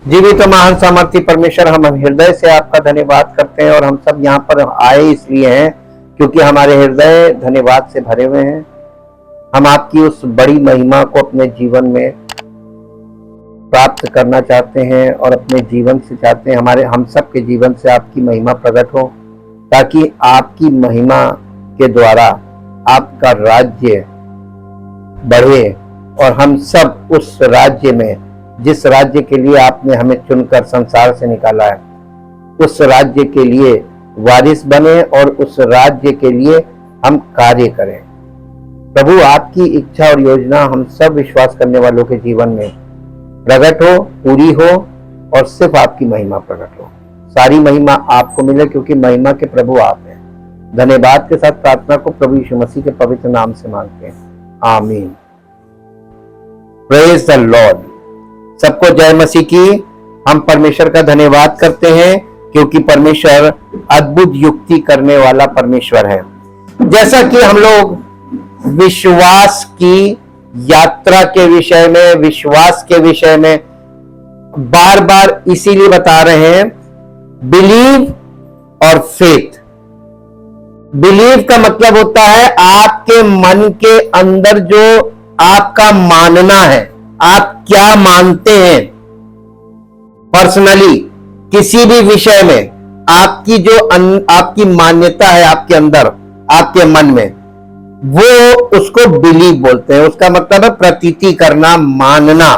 जीवित तो महान सामर्थ्य परमेश्वर, हम हृदय से आपका धन्यवाद करते हैं और हम सब यहाँ पर आए इसलिए हैं क्योंकि हमारे हृदय धन्यवाद से भरे हुए हैं। हम आपकी उस बड़ी महिमा को अपने जीवन में प्राप्त करना चाहते हैं और अपने जीवन से चाहते हैं हम सब के जीवन से आपकी महिमा प्रकट हो, ताकि आपकी महिमा के द्वारा आपका राज्य बढ़े और हम सब उस राज्य में, जिस राज्य के लिए आपने हमें चुनकर संसार से निकाला है, उस राज्य के लिए वारिस बने और उस राज्य के लिए हम कार्य करें। प्रभु, आपकी इच्छा और योजना हम सब विश्वास करने वालों के जीवन में प्रकट हो, पूरी हो और सिर्फ आपकी महिमा प्रकट हो। सारी महिमा आपको मिले क्योंकि महिमा के प्रभु आप हैं। धन्यवाद के साथ प्रार्थना को प्रभु यीशु मसीह के पवित्र नाम से मांगते हैं, आमीन। Praise the Lord. सबको जय मसीह की। हम परमेश्वर का धन्यवाद करते हैं क्योंकि परमेश्वर अद्भुत युक्ति करने वाला परमेश्वर है। जैसा कि हम लोग विश्वास की यात्रा के विषय में, विश्वास के विषय में बार बार इसीलिए बता रहे हैं, बिलीव और फेथ। बिलीव का मतलब होता है आपके मन के अंदर जो आपका मानना है, आप क्या मानते हैं पर्सनली किसी भी विषय में, आपकी जो आपकी मान्यता है आपके अंदर, आपके मन में, वो उसको बिलीव बोलते हैं। उसका मतलब है प्रतीति करना, मानना।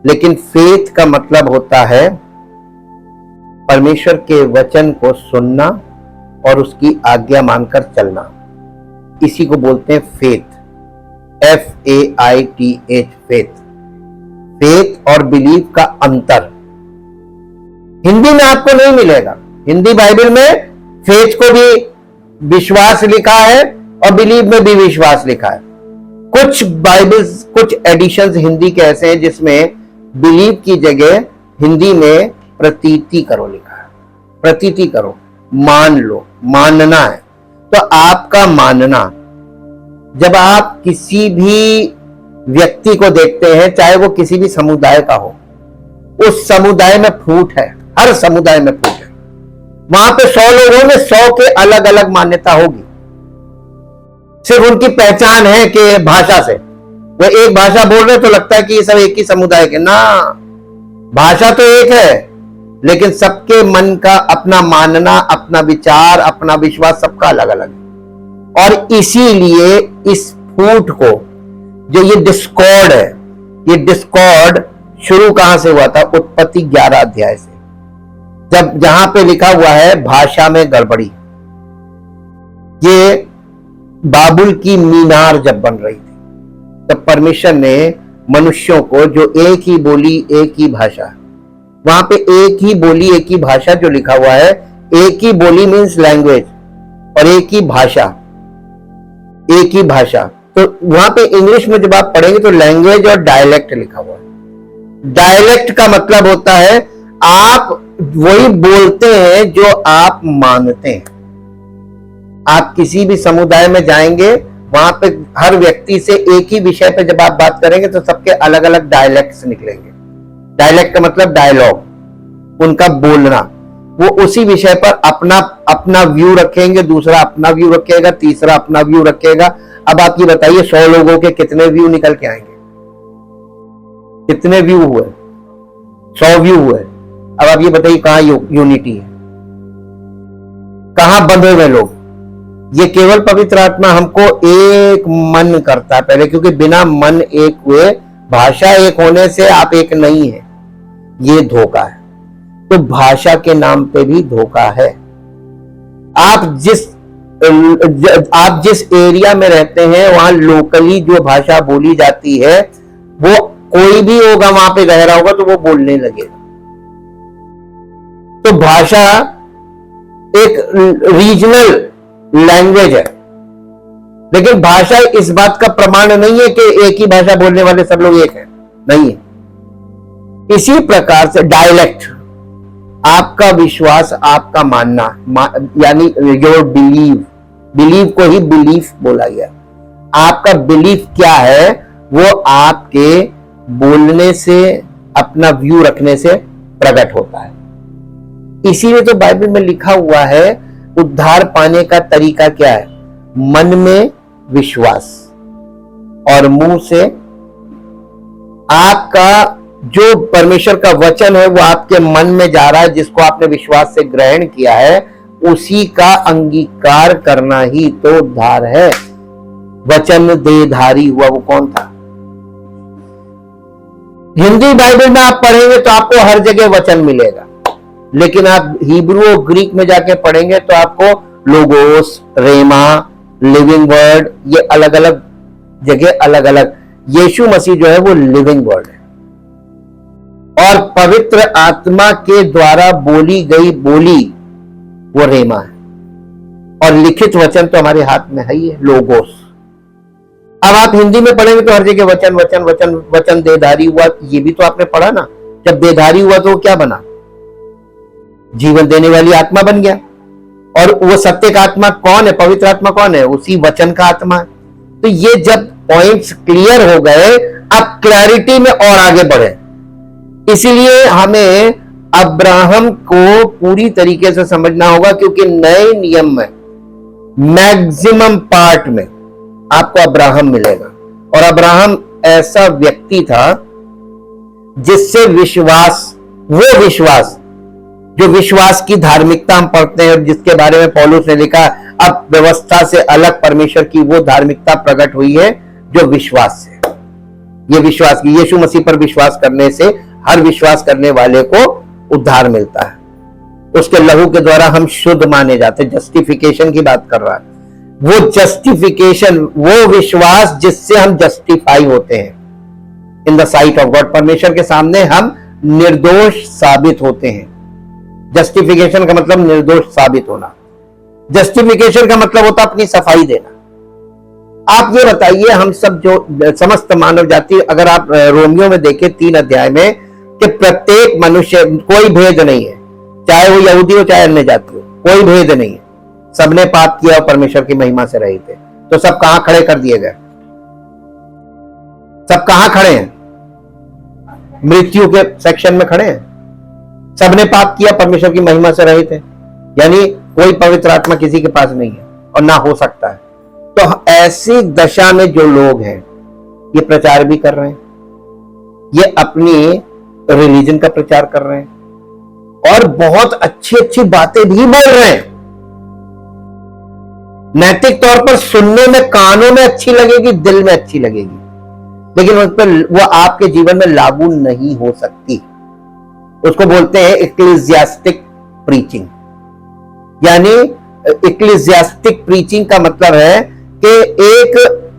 लेकिन फेथ का मतलब होता है परमेश्वर के वचन को सुनना और उसकी आज्ञा मानकर चलना। इसी को बोलते हैं फेथ, FAITH, फेथ। फेथ और बिलीव का अंतर हिंदी में आपको नहीं मिलेगा। हिंदी बाइबल में फेथ को भी विश्वास लिखा है और बिलीव में भी विश्वास लिखा है। कुछ बाइबल्स, कुछ एडिशंस हिंदी के ऐसे हैं जिसमें बिलीव की जगह हिंदी में प्रतीति करो लिखा है। प्रतीति करो, मान लो, मानना है। तो आपका मानना, जब आप किसी भी व्यक्ति को देखते हैं, चाहे वो किसी भी समुदाय का हो, उस समुदाय में फूट है, हर समुदाय में फूट है। वहां पे 100 लोगों में 100 के अलग अलग मान्यता होगी। सिर्फ उनकी पहचान है कि भाषा से वो एक भाषा बोल रहे तो लगता है कि ये सब एक ही समुदाय के ना। भाषा तो एक है लेकिन सबके मन का अपना मानना, अपना विचार, अपना विश्वास सबका अलग अलग है। और इसीलिए इस फूट को, जो ये डिस्कॉर्ड है, ये डिस्कॉर्ड शुरू कहां से हुआ था? उत्पत्ति 11 अध्याय से, जब जहां पे लिखा हुआ है भाषा में गड़बड़ी। ये बाबुल की मीनार जब बन रही थी तब परमेश्वर ने मनुष्यों को, जो एक ही बोली एक ही भाषा, वहां पे एक ही बोली एक ही भाषा जो लिखा हुआ है, एक ही बोली मीन्स लैंग्वेज और एक ही भाषा, एक ही भाषा। तो वहां पे इंग्लिश में जब आप पढ़ेंगे तो लैंग्वेज और डायलेक्ट लिखा हुआ है। डायलेक्ट का मतलब होता है आप वही बोलते हैं जो आप मानते हैं। आप किसी भी समुदाय में जाएंगे, वहां पे हर व्यक्ति से एक ही विषय पे जब आप बात करेंगे तो सबके अलग अलग डायलेक्ट्स निकलेंगे। डायलेक्ट का मतलब डायलॉग, उनका बोलना। वो उसी विषय पर अपना अपना व्यू रखेंगे, दूसरा अपना व्यू रखेगा, तीसरा अपना व्यू रखेगा। अब आप ये बताइए 100 लोगों के कितने व्यू निकल के आएंगे? कितने व्यू हुए? 100 व्यू हुए। अब आप ये बताइए कहां यूनिटी है, कहां बंधे हुए लोग? ये केवल पवित्र आत्मा हमको एक मन करता है पहले, क्योंकि बिना मन एक हुए, भाषा एक होने से आप एक नहीं है। ये धोखा है। तो भाषा के नाम पे भी धोखा है। आप जिस एरिया में रहते हैं वहां लोकली जो भाषा बोली जाती है, वो कोई भी होगा वहां पे रह रहा होगा तो वो बोलने लगेगा। तो भाषा एक रीजनल लैंग्वेज है, लेकिन भाषा इस बात का प्रमाण नहीं है कि एक ही भाषा बोलने वाले सब लोग एक हैं, नहीं है। इसी प्रकार से डायलेक्ट, आपका विश्वास, आपका मानना, यानी योर बिलीव, बिलीव को ही बिलीफ बोला गया। आपका बिलीफ क्या है? वो आपके बोलने से, अपना व्यू रखने से प्रकट होता है। इसीलिए तो बाइबल में लिखा हुआ है उद्धार पाने का तरीका क्या है? मन में विश्वास और मुंह से आपका जो परमेश्वर का वचन है वो आपके मन में जा रहा है, जिसको आपने विश्वास से ग्रहण किया है, उसी का अंगीकार करना ही तो उद्धार है। वचन देहधारी हुआ, वो कौन था? हिंदी बाइबल में आप पढ़ेंगे तो आपको हर जगह वचन मिलेगा, लेकिन आप हिब्रू और ग्रीक में जाके पढ़ेंगे तो आपको लोगोस, रेमा, लिविंग वर्ड, ये अलग अलग जगह अलग अलग। यीशु मसीह जो है वो लिविंग वर्ड है, और पवित्र आत्मा के द्वारा बोली गई बोली वो रेमा है, और लिखित वचन तो हमारे हाथ में है ही है, लोगोस। अब आप हिंदी में पढ़ेंगे तो हर जगह वचन वचन वचन वचन देहधारी हुआ, ये भी तो आपने पढ़ा ना। जब देहधारी हुआ तो वो क्या बना? जीवन देने वाली आत्मा बन गया। और वो सत्य का आत्मा कौन है? पवित्र आत्मा कौन है? उसी वचन का आत्मा है। तो ये जब पॉइंट्स क्लियर हो गए, अब क्लैरिटी में और आगे बढ़े। इसीलिए हमें अब्राहम को पूरी तरीके से समझना होगा, क्योंकि नए नियम में मैक्सिमम पार्ट में आपको अब्राहम मिलेगा। और अब्राहम ऐसा व्यक्ति था जिससे विश्वास, वो विश्वास जो विश्वास की धार्मिकता हम पढ़ते हैं, और जिसके बारे में पौलुस ने लिखा, अब व्यवस्था से अलग परमेश्वर की वो धार्मिकता प्रकट हुई है जो विश्वास से। ये विश्वास की, यीशु मसीह पर विश्वास करने से हर विश्वास करने वाले को उद्धार मिलता है। उसके लहू के द्वारा हम शुद्ध माने जाते हैं। जस्टिफिकेशन की बात कर रहा है। वो जस्टिफिकेशन, वो विश्वास जिससे हम जस्टिफाई होते हैं in the site of God. परमेश्वर के सामने हम निर्दोष साबित होते हैं। जस्टिफिकेशन का मतलब निर्दोष साबित होना। जस्टिफिकेशन का मतलब होता अपनी सफाई देना। आप ये बताइए, हम सब जो समस्त मानव जाति, अगर आप रोमियो में देखें 3 अध्याय में, कि प्रत्येक मनुष्य, कोई भेद नहीं है, चाहे वो यहूदी हो चाहे अन्य जाति हो, कोई भेद नहीं है। सबने पाप किया और परमेश्वर की महिमा से रहित थे। तो सब कहां खड़े कर दिए गए? सब कहां खड़े हैं? मृत्यु के सेक्शन में खड़े हैं। सबने पाप किया, परमेश्वर की महिमा से रहित है, यानी कोई पवित्र आत्मा किसी के पास नहीं है और ना हो सकता है। तो ऐसी दशा में जो लोग हैं, ये प्रचार भी कर रहे हैं, ये अपनी रिलीजन का प्रचार कर रहे हैं और बहुत अच्छी अच्छी बातें भी बोल रहे हैं। नैतिक तौर पर सुनने में, कानों में अच्छी लगेगी, दिल में अच्छी लगेगी, लेकिन उस पर वो आपके जीवन में लागू नहीं हो सकती। उसको बोलते हैं इक्लेसियास्टिक प्रीचिंग। यानी इक्लेसियास्टिक प्रीचिंग का मतलब है कि एक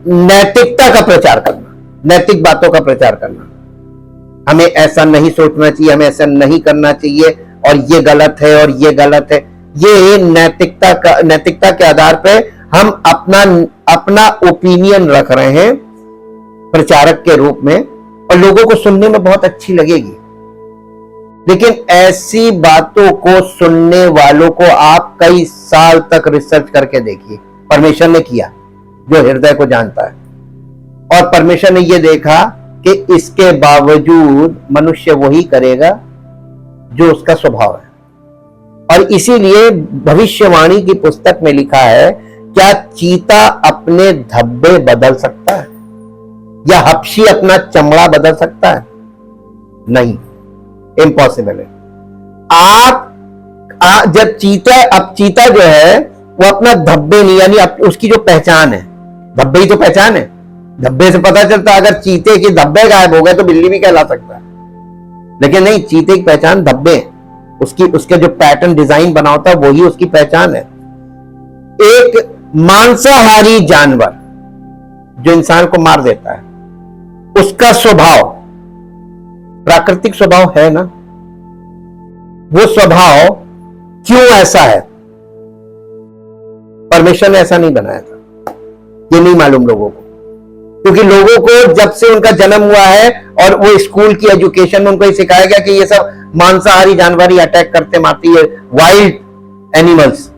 नैतिकता का प्रचार करना, नैतिक बातों का प्रचार करना। हमें ऐसा नहीं सोचना चाहिए, हमें ऐसा नहीं करना चाहिए, और ये गलत है और ये गलत है। ये नैतिकता के आधार पे हम अपना ओपिनियन रख रहे हैं प्रचारक के रूप में, और लोगों को सुनने में बहुत अच्छी लगेगी। लेकिन ऐसी बातों को सुनने वालों को आप कई साल तक रिसर्च करके देखिए। परमेश्वर ने किया जो हृदय को जानता है, और परमेश्वर ने यह देखा कि इसके बावजूद मनुष्य वही करेगा जो उसका स्वभाव है। और इसीलिए भविष्यवाणी की पुस्तक में लिखा है, क्या चीता अपने धब्बे बदल सकता है या हपशी अपना चमड़ा बदल सकता है? नहीं, इम्पॉसिबल है। जब चीता जो है वो अपना धब्बे नहीं, यानी उसकी जो पहचान है, धब्बे ही तो पहचान है। धब्बे से पता चलता है, अगर चीते के धब्बे गायब हो गए तो बिल्ली भी कहला सकता है, लेकिन नहीं, चीते की पहचान धब्बे, उसके जो पैटर्न डिजाइन बना होता है वही उसकी पहचान है। एक मांसाहारी जानवर जो इंसान को मार देता है, उसका स्वभाव प्राकृतिक स्वभाव है ना, वो स्वभाव क्यों ऐसा है? परमेश्वर ने ऐसा नहीं बनाया था, ये नहीं मालूम लोगों को। क्योंकि लोगों को जब से उनका जन्म हुआ है और वो स्कूल की एजुकेशन में उनको सिखाया गया कि ये सब मांसाहारी जानवर ही अटैक करते मारती है, वाइल्ड एनिमल्स,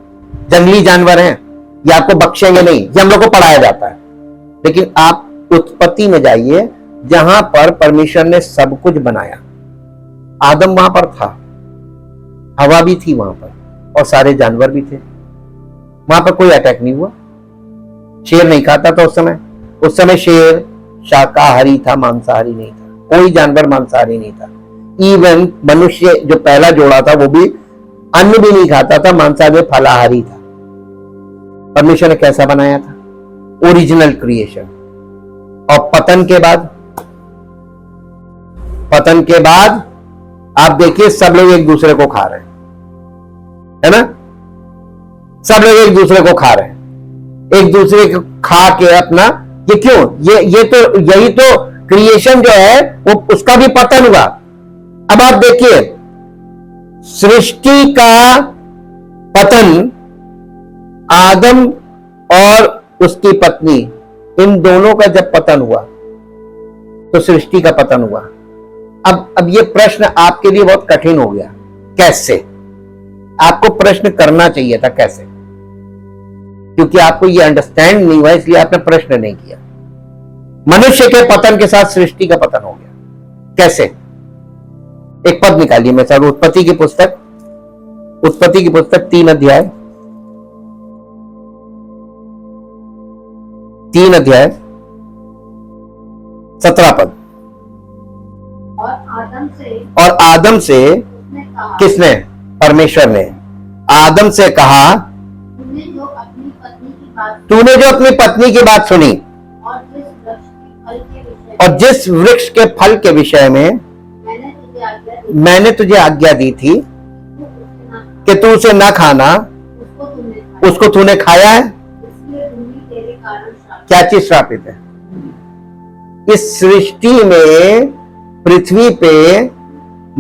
जंगली जानवर हैं, ये आपको बख्शेंगे नहीं, ये हम लोग को पढ़ाया जाता है। लेकिन आप उत्पत्ति में जाइए, जहां पर परमेश्वर ने सब कुछ बनाया, आदम वहां पर था, हवा भी थी वहां पर, और सारे जानवर भी थे। वहां पर कोई अटैक नहीं हुआ। शेर नहीं खाता था उस समय शेर शाकाहारी था, मांसाहारी नहीं था। कोई जानवर मांसाहारी नहीं था। इवन मनुष्य जो पहला जोड़ा था वो भी अन्न भी नहीं खाता था, मांसाहारी फलाहारी था। परमेश्वर ने कैसा बनाया था? Original creation. और पतन के बाद आप देखिए सब लोग एक दूसरे को खा रहे हैं, है ना? सब लोग एक दूसरे को खा रहे हैं, एक दूसरे को खा के अपना, ये क्यों? ये तो यही तो क्रिएशन जो है वो उसका भी पतन हुआ। अब आप देखिए सृष्टि का पतन, आदम और उसकी पत्नी इन दोनों का जब पतन हुआ तो सृष्टि का पतन हुआ। अब ये प्रश्न आपके लिए बहुत कठिन हो गया, कैसे? आपको प्रश्न करना चाहिए था कैसे, क्योंकि आपको ये अंडरस्टैंड नहीं हुआ, इसलिए आपने प्रश्न नहीं किया। मनुष्य के पतन के साथ सृष्टि का पतन हो गया, कैसे? एक पद निकालिए मेरे साथ, उत्पत्ति की पुस्तक 3 अध्याय 17 पद। और आदम से किसने? परमेश्वर ने आदम से कहा, तूने जो अपनी पत्नी की बात सुनी और जिस वृक्ष के फल के विषय में मैंने तुझे आज्ञा दी थी कि तू उसे ना खाना, उसको तूने खाया है। क्या चीज श्रापित है? इस सृष्टि में, पृथ्वी पे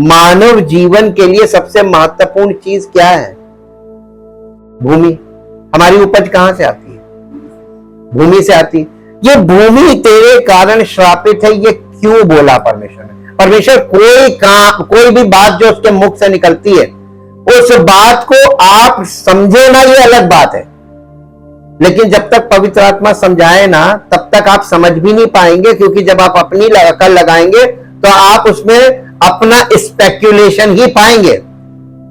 मानव जीवन के लिए सबसे महत्वपूर्ण चीज क्या है? भूमि। हमारी उपज कहां से आती है? भूमि से आती है। ये भूमि तेरे कारण श्रापित है, ये क्यों बोला परमेश्वर ने? परमेश्वर कोई भी बात जो उसके मुख से निकलती है, उस बात को आप समझे ना, ये अलग बात है, लेकिन जब तक पवित्र आत्मा समझाए ना तब तक आप समझ भी नहीं पाएंगे, क्योंकि जब आप अपनी अकल लगाएंगे तो आप उसमें अपना स्पेक्युलेशन ही पाएंगे।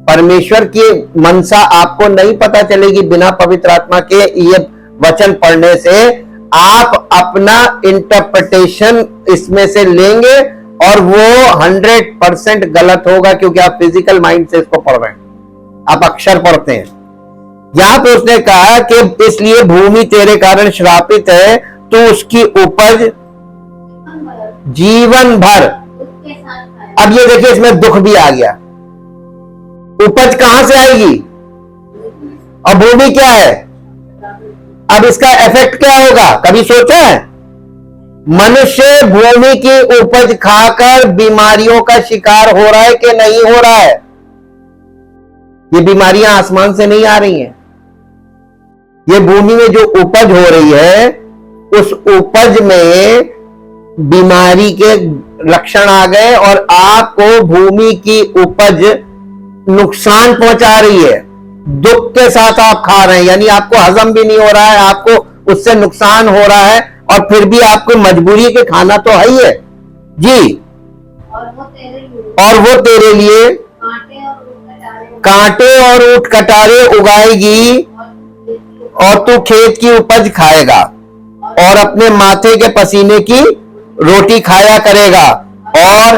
परमेश्वर की मनसा आपको नहीं पता चलेगी बिना पवित्र आत्मा के ये वचन पढ़ने से। आप अपना इंटरप्रिटेशन इसमें से लेंगे और वो 100% गलत होगा, क्योंकि आप फिजिकल माइंड से इसको पढ़ रहे हैं, आप अक्षर पढ़ते हैं। यहां पे उसने कहा कि इसलिए भूमि तेरे कारण श्रापित है, तो उसकी उपज जीवन भर। अब ये देखिए इसमें दुख भी आ गया। उपज कहां से आएगी? और भूमि क्या है? अब इसका इफेक्ट क्या होगा? कभी सोचा है? मनुष्य भूमि की उपज खाकर बीमारियों का शिकार हो रहा है कि नहीं हो रहा है? ये बीमारियां आसमान से नहीं आ रही हैं, ये भूमि में जो उपज हो रही है उस उपज में बीमारी के लक्षण आ गए और आपको भूमि की उपज नुकसान पहुंचा रही है। दुख के साथ आप खा रहे हैं, यानी आपको हजम भी नहीं हो रहा है, आपको उससे नुकसान हो रहा है, और फिर भी आपको मजबूरी के खाना तो है ही है जी। और वो तेरे लिए कांटे और ऊंट कटारे उगाएगी, और तू खेत की उपज खाएगा और अपने माथे के पसीने की रोटी खाया करेगा, और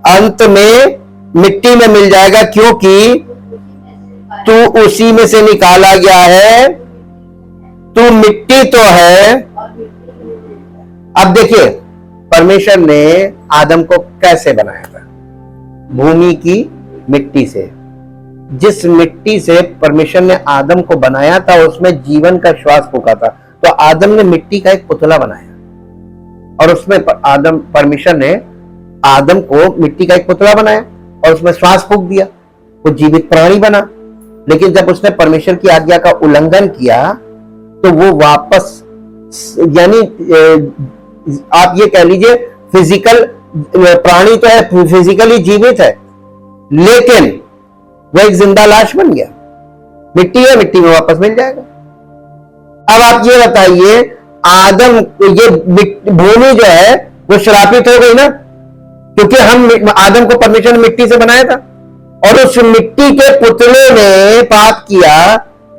अंत में मिट्टी में मिल जाएगा, क्योंकि तू उसी में से निकाला गया है, तू मिट्टी तो है। अब देखिए परमेश्वर ने आदम को कैसे बनाया था? भूमि की मिट्टी से। जिस मिट्टी से परमेश्वर ने आदम को बनाया था उसमें जीवन का श्वास फूका था। तो आदम ने मिट्टी का एक पुतला बनाया और उसमें परमेश्वर ने आदम को मिट्टी का एक पुतला बनाया और उसमें श्वास फूक दिया, वो जीवित प्राणी बना। लेकिन जब उसने परमेश्वर की आज्ञा का उल्लंघन किया तो वो वापस, यानी आप ये कह लीजिए फिजिकल प्राणी तो है, फिजिकली जीवित है, लेकिन वो एक जिंदा लाश बन गया। मिट्टी है, मिट्टी में वापस मिल जाएगा। अब आप ये बताइए, आदम, ये भूमि जो है वो श्रापित हो गई ना, क्योंकि हम आदम को परमेश्वर ने मिट्टी से बनाया था, और उस मिट्टी के पुतले ने पाप किया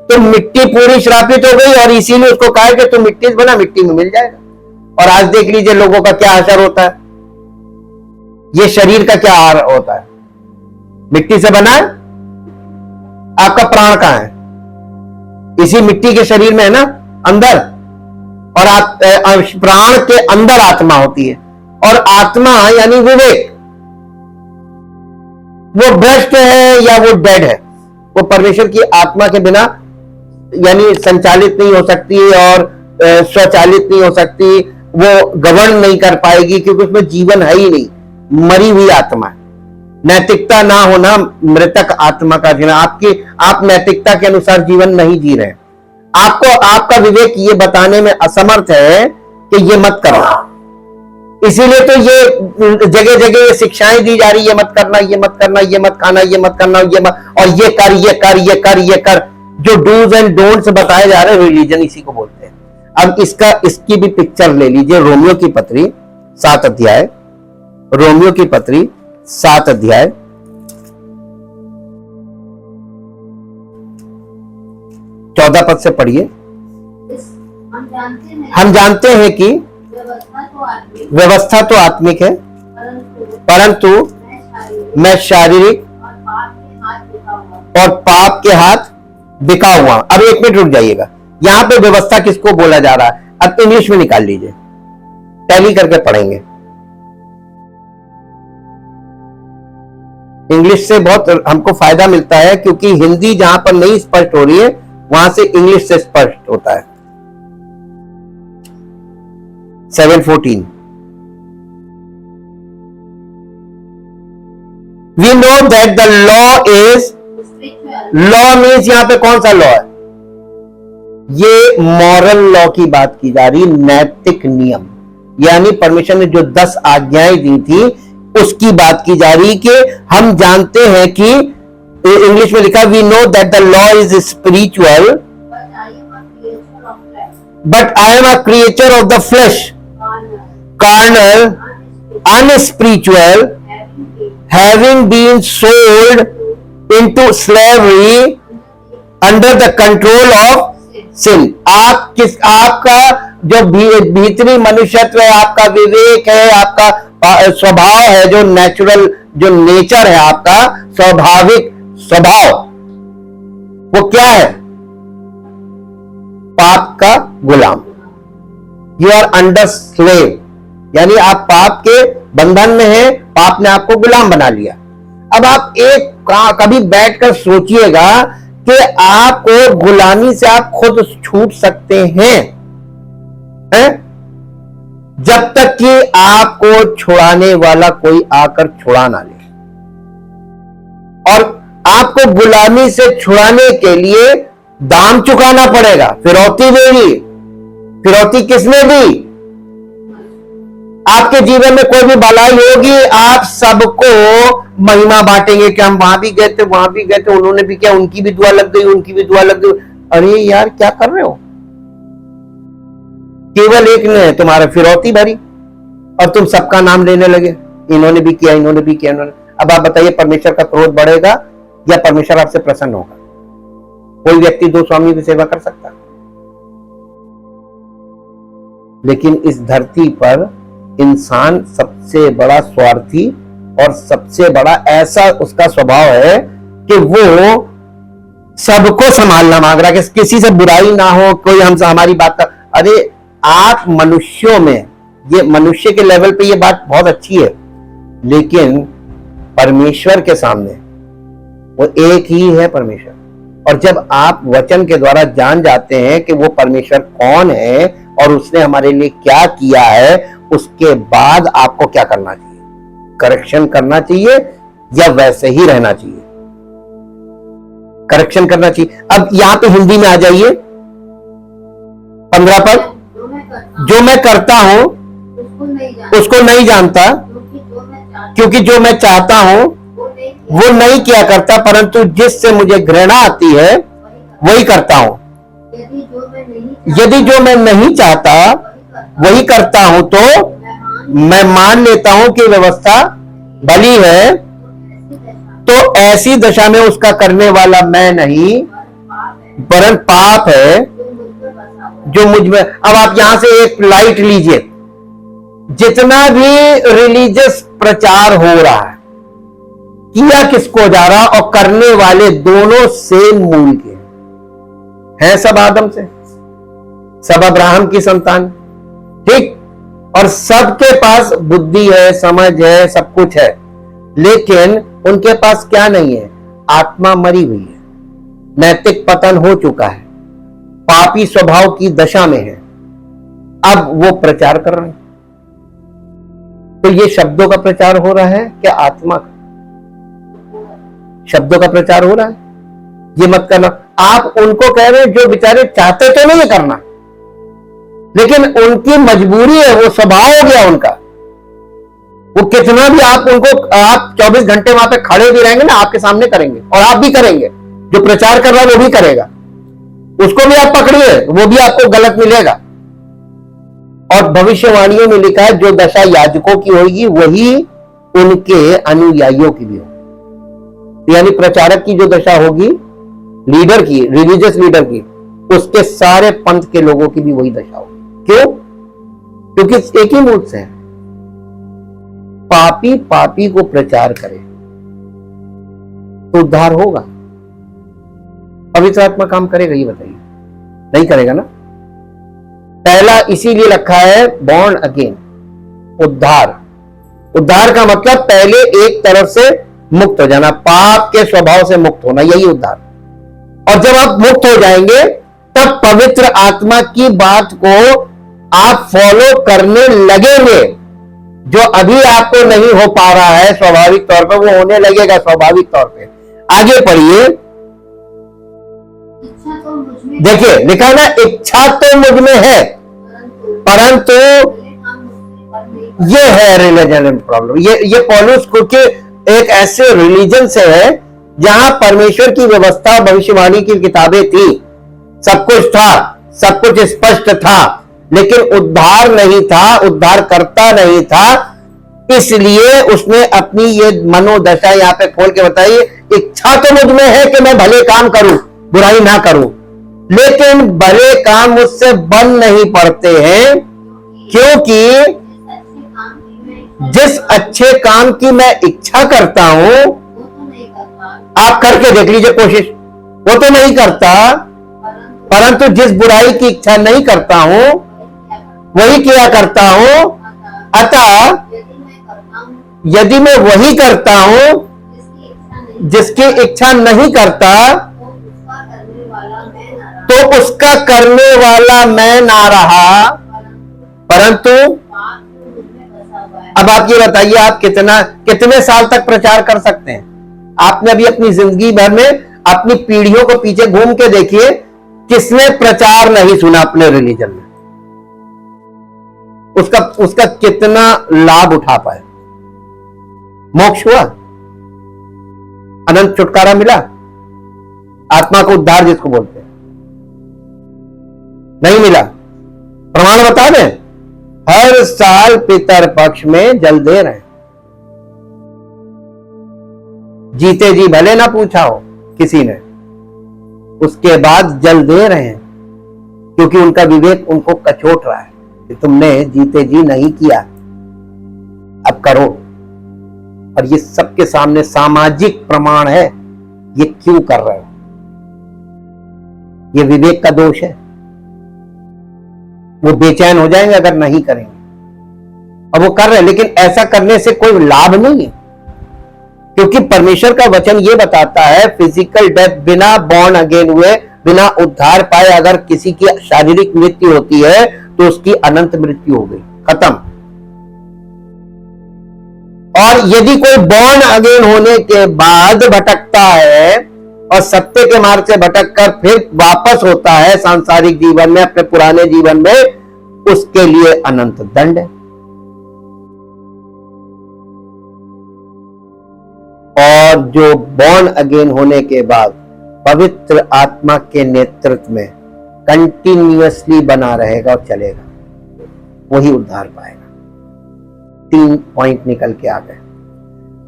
तो मिट्टी पूरी श्रापित हो गई, और इसीलिए उसको कहा कि तुम मिट्टी से बना, मिट्टी में मिल जाएगा। और आज देख लीजिए लोगों का क्या असर होता है, ये शरीर का क्या हाल होता है। मिट्टी से बना है, आपका प्राण कहां है? इसी मिट्टी के शरीर में है ना, अंदर। और आप प्राण के अंदर आत्मा होती है, और आत्मा यानी विवेक, वो भ्रष्ट है या वो डेड है, वो परमेश्वर की आत्मा के बिना यानी संचालित नहीं हो सकती और स्वचालित नहीं हो सकती, वो गवर्न नहीं कर पाएगी, क्योंकि उसमें जीवन है ही नहीं, मरी हुई आत्मा है। नैतिकता ना होना मृतक आत्मा का जीना। आप नैतिकता के अनुसार जीवन नहीं जी रहे, आपको आपका विवेक ये बताने में असमर्थ है कि ये मत करना। इसीलिए तो ये जगह जगह ये शिक्षाएं दी जा रही, ये मत करना, ये मत करना, ये मत खाना, ये मत करना, ये मत, और ये कर, ये कर, ये कर, ये कर, जो डूज एंड डोंट्स बताए जा रहे हैं, रिलीजन इसी को बोलते हैं। अब इसकी भी पिक्चर ले लीजिए। रोमियो की पत्री 7 अध्याय, रोमियो की पत्री 7 अध्याय 14 पद से पढ़िए। हम जानते हैं कि व्यवस्था तो आत्मिक है, परंतु मैं शारीरिक और पाप के हाथ बिका हुआ। अब 1 मिनट रुक जाइएगा, यहां पे व्यवस्था किसको बोला जा रहा है? अब इंग्लिश में निकाल लीजिए, टैली करके पढ़ेंगे। इंग्लिश से बहुत हमको फायदा मिलता है, क्योंकि हिंदी जहां पर नहीं स्पष्ट हो रही है वहां से इंग्लिश से स्पष्ट होता है। 7:14 We know that the law is, law means यहां पे कौन सा लॉ है? ये मॉरल लॉ की बात की जा रही, नैतिक नियम, यानी परमेश्वर ने जो 10 आज्ञाएं दी थी उसकी बात की जा रही, कि हम जानते हैं कि इंग्लिश में लिखा we know that the law is spiritual but I am a creature of the flesh, carnal, unspiritual, having been sold into slavery under the control of sin। आपका जो भीतरी मनुष्यत्व है, आपका विवेक है, आपका स्वभाव है, जो नेचुरल, जो नेचर है, आपका स्वाभाविक स्वभाव, वो क्या है? पाप का गुलाम। यू आर अंडर स्लेव, यानी आप पाप के बंधन में हैं, पाप ने आपको गुलाम बना लिया। अब आप कभी बैठकर सोचिएगा कि आपको गुलामी से आप खुद छूट सकते हैं, जब तक कि आपको छुड़ाने वाला कोई आकर छुड़ा ना ले। और आपको गुलामी से छुड़ाने के लिए दाम चुकाना पड़ेगा, फिरौती देगी। फिरौती किसने दी? आपके जीवन में कोई भी भलाई होगी, आप सबको महिमा बांटेंगे कि हम वहां भी गए थे, वहां भी गए थे, उन्होंने भी किया, उनकी भी दुआ लग गई, उनकी भी दुआ लग गई। अरे यार क्या कर रहे हो? केवल एक ने तुम्हारा फिरौती भरी और तुम सबका नाम लेने लगे, इन्होंने भी किया, इन्होंने भी किया, इन्होंने। अब आप बताइए, परमेश्वर का क्रोध बढ़ेगा या परमेश्वर आपसे प्रसन्न होगा? कोई व्यक्ति 2 स्वामी की सेवा कर सकता? लेकिन इस धरती पर इंसान सबसे बड़ा स्वार्थी और सबसे बड़ा ऐसा उसका स्वभाव है कि वो सबको संभालना मांग रहा है, कि किसी से बुराई ना हो, कोई हमसे हमारी बात कर। अरे आप मनुष्यों में, ये मनुष्य के लेवल पे ये बात बहुत अच्छी है, लेकिन परमेश्वर के सामने वो एक ही है परमेश्वर। और जब आप वचन के द्वारा जान जाते हैं कि वो परमेश्वर कौन है और उसने हमारे लिए क्या किया है, उसके बाद आपको क्या करना चाहिए? करेक्शन करना चाहिए या वैसे ही रहना चाहिए? करेक्शन करना चाहिए। अब यहां पे हिंदी में आ जाइए, 15 पद। जो मैं करता हूं उसको नहीं जानता, क्योंकि जो मैं चाहता हूं वो नहीं किया करता, परंतु जिससे मुझे घृणा आती है वही करता हूं। यदि जो मैं नहीं चाहता वही करता हूं, तो मैं मान लेता हूं कि व्यवस्था बलि है, तो ऐसी दशा में उसका करने वाला मैं नहीं वरन पाप है जो मुझ में। अब आप यहां से एक लाइट लीजिए, जितना भी रिलीजियस प्रचार हो रहा है, किया किसको जा रहा और करने वाले दोनों सेम मूल के हैं, सब आदम से, सब अब्राहम की संतान, ठीक। और सबके पास बुद्धि है, समझ है, सब कुछ है, लेकिन उनके पास क्या नहीं है? आत्मा मरी हुई है, नैतिक पतन हो चुका है, पापी स्वभाव की दशा में है। अब वो प्रचार कर रहे हैं, तो ये शब्दों का प्रचार हो रहा है क्या आत्मा का? शब्दों का प्रचार हो रहा है, ये मत करना। आप उनको कह रहे हैं जो बेचारे चाहते तो नहीं करना, लेकिन उनकी मजबूरी है, वो स्वभाव हो गया उनका। वो कितना भी आप उनको, आप 24 घंटे वहां पे खड़े भी रहेंगे ना, आपके सामने करेंगे और आप भी करेंगे, जो प्रचार कर रहा है वो भी करेगा, उसको भी आप पकड़िए, वो भी आपको गलत मिलेगा। और भविष्यवाणियों में लिखा है जो दशा याजकों की होगी वही उनके अनुयायियों की भी होगी। यानी प्रचारक की जो दशा होगी, लीडर की, रिलीजियस लीडर की, उसके सारे पंथ के लोगों की भी वही दशा होगी। क्यों? क्योंकि एक ही मूल से है, पापी पापी को प्रचार करे तो उद्धार होगा। पवित्र आत्मा काम करेगा? ये बताइए, नहीं करेगा ना। पहला इसीलिए रखा है बॉर्न अगेन, उद्धार। उद्धार का मतलब पहले एक तरफ से मुक्त हो जाना, पाप के स्वभाव से मुक्त होना, यही उद्धार। और जब आप मुक्त हो जाएंगे तब पवित्र आत्मा की बात को आप फॉलो करने लगेंगे, जो अभी आपको नहीं हो पा रहा है स्वाभाविक तौर पर, वो होने लगेगा स्वाभाविक तौर पे। आगे पढ़िए, देखिए लिखा ना, इच्छा तो मुझ में है परंतु ये है रिलीजन प्रॉब्लम। ये पौलुस क्योंकि एक ऐसे रिलीजन से है जहां परमेश्वर की व्यवस्था, भविष्यवाणी की किताबें थी, सब कुछ था, सब कुछ स्पष्ट था, लेकिन उद्धार नहीं था, उद्धार करता नहीं था। इसलिए उसने अपनी ये मनोदशा यहां पे खोल के बताई, इच्छा तो मुझ में है कि मैं भले काम करूं, बुराई ना करूं, लेकिन भले काम मुझसे बन नहीं पड़ते हैं, क्योंकि जिस अच्छे काम की मैं इच्छा करता हूं, आप करके देख लीजिए कोशिश, वो तो नहीं करता, परंतु जिस बुराई की इच्छा नहीं करता हूं वही किया करता हूं। अतः यदि मैं वही करता हूं जिसकी इच्छा नहीं करता, तो उसका करने वाला मैं ना रहा, परंतु अब आप ये बताइए, आप कितने साल तक प्रचार कर सकते हैं? आपने अभी अपनी जिंदगी भर में अपनी पीढ़ियों को पीछे घूम के देखिए, किसने प्रचार नहीं सुना अपने रिलीजन में? उसका कितना लाभ उठा पाए? मोक्ष हुआ, अनंत छुटकारा मिला, आत्मा को उद्धार जिसको बोलते हैं, नहीं मिला। प्रमाण बता दें, हर साल पितर पक्ष में जल दे रहे हैं, जीते जी भले ना पूछा हो किसी ने, उसके बाद जल दे रहे हैं, क्योंकि उनका विवेक उनको कचोट रहा है कि तुमने जीते जी नहीं किया, अब करो। और ये सबके सामने सामाजिक प्रमाण है, ये क्यों कर रहे हो? ये विवेक का दोष है। वो बेचैन हो जाएंगे अगर नहीं करेंगे, और वो कर रहे हैं, लेकिन ऐसा करने से कोई लाभ नहीं है, क्योंकि परमेश्वर का वचन ये बताता है फिजिकल डेथ, बिना बॉर्न अगेन हुए, बिना उद्धार पाए अगर किसी की शारीरिक मृत्यु होती है तो उसकी अनंत मृत्यु हो गई, खत्म। और यदि कोई बॉर्न अगेन होने के बाद भटकता है और सत्य के मार्ग से भटक कर फिर वापस होता है सांसारिक जीवन में, अपने पुराने जीवन में, उसके लिए अनंत दंड है। और जो बॉर्न अगेन होने के बाद पवित्र आत्मा के नेतृत्व में कंटिन्यूअसली बना रहेगा और चलेगा, वही उद्धार पाएगा। 3 पॉइंट निकल के आ गए।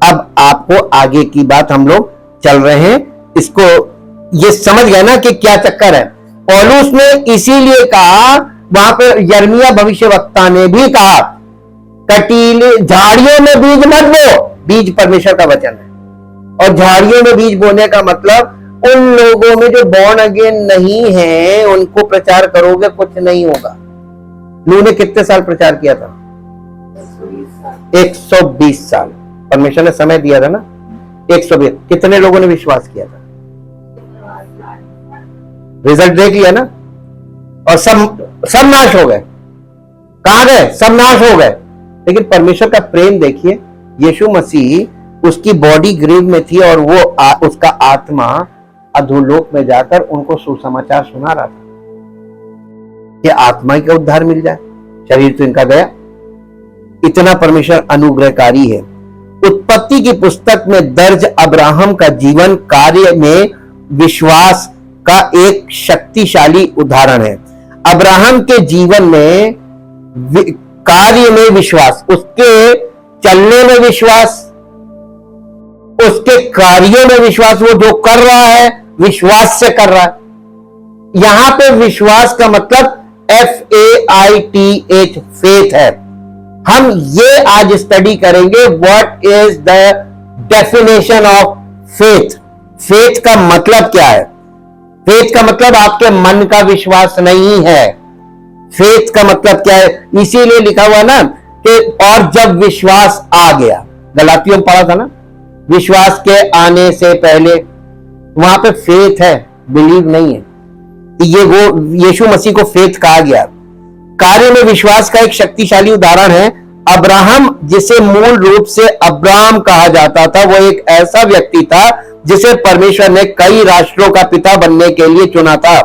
अब आपको आगे की बात हम लोग चल रहे हैं, इसको ये समझ गए ना कि क्या चक्कर है। पौलुस ने इसीलिए कहा, वहां पर यिर्मयाह भविष्यवक्ता ने भी कहा, कटीले झाड़ियों में बीज मत बो। बीज परमेश्वर का वचन है, और झाड़ियों में बीज बोने का मतलब उन लोगों में जो बॉर्न अगेन नहीं है उनको प्रचार करोगे कुछ नहीं होगा। नूह ने कितने साल प्रचार किया था? 120 साल परमेश्वर ने समय दिया था ना, 120। कितने लोगों ने विश्वास किया था? रिजल्ट देख लिया ना, और सब नाश हो गए। कहां गए? सब नाश हो गए। लेकिन परमेश्वर का प्रेम देखिए, यीशु मसीह उसकी बॉडी ग्रेव में थी और वो उसका आत्मा अधोलोक में जाकर उनको सुसमाचार सुना रहा था कि आत्मा का उद्धार मिल जाए, शरीर तो इनका गया। इतना परमेश्वर अनुग्रहकारी है। उत्पत्ति की पुस्तक में दर्ज अब्राहम का जीवन कार्य में विश्वास का एक शक्तिशाली उदाहरण है। अब्राहम के जीवन में कार्य में विश्वास, उसके चलने में विश्वास, उसके कार्यों में विश्वास, वो जो कर रहा है विश्वास से कर रहा है। यहां पे विश्वास का मतलब FAITH, फेथ है। हम ये आज स्टडी करेंगे, what is the definition of faith. Faith का मतलब क्या है? फेथ का मतलब आपके मन का विश्वास नहीं है। फेथ का मतलब क्या है? इसीलिए लिखा हुआ ना कि और जब विश्वास आ गया, गलातियों में पढ़ा था ना, विश्वास के आने से पहले, वहां पे फेथ है, बिलीव नहीं है। ये वो यीशु मसीह को फेथ कहा गया। कार्य में विश्वास का एक शक्तिशाली उदाहरण है अब्राहम, जिसे मूल रूप से अब्राम कहा जाता था। वो एक ऐसा व्यक्ति था जिसे परमेश्वर ने कई राष्ट्रों का पिता बनने के लिए चुना था।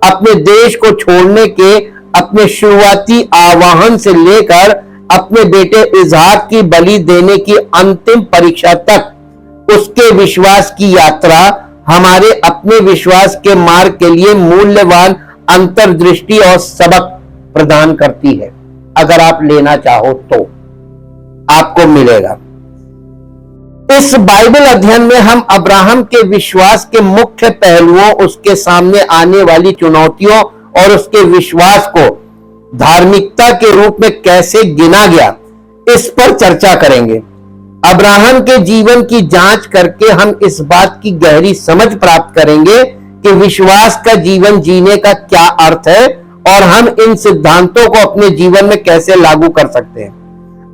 अपने देश को छोड़ने के अपने शुरुआती आह्वान से लेकर अपने बेटे इसहाक की बलि देने की अंतिम परीक्षा तक उसके विश्वास की यात्रा हमारे अपने विश्वास के मार्ग के लिए मूल्यवान अंतर्दृष्टि और सबक प्रदान करती है। अगर आप लेना चाहो तो आपको मिलेगा। इस बाइबल अध्ययन में हम अब्राहम के विश्वास के मुख्य पहलुओं, उसके सामने आने वाली चुनौतियों और उसके विश्वास को धार्मिकता के रूप में कैसे गिना गया, इस पर चर्चा करेंगे। अब्राहम के जीवन की जांच करके हम इस बात की गहरी समझ प्राप्त करेंगे कि विश्वास का जीवन जीने का क्या अर्थ है और हम इन सिद्धांतों को अपने जीवन में कैसे लागू कर सकते हैं।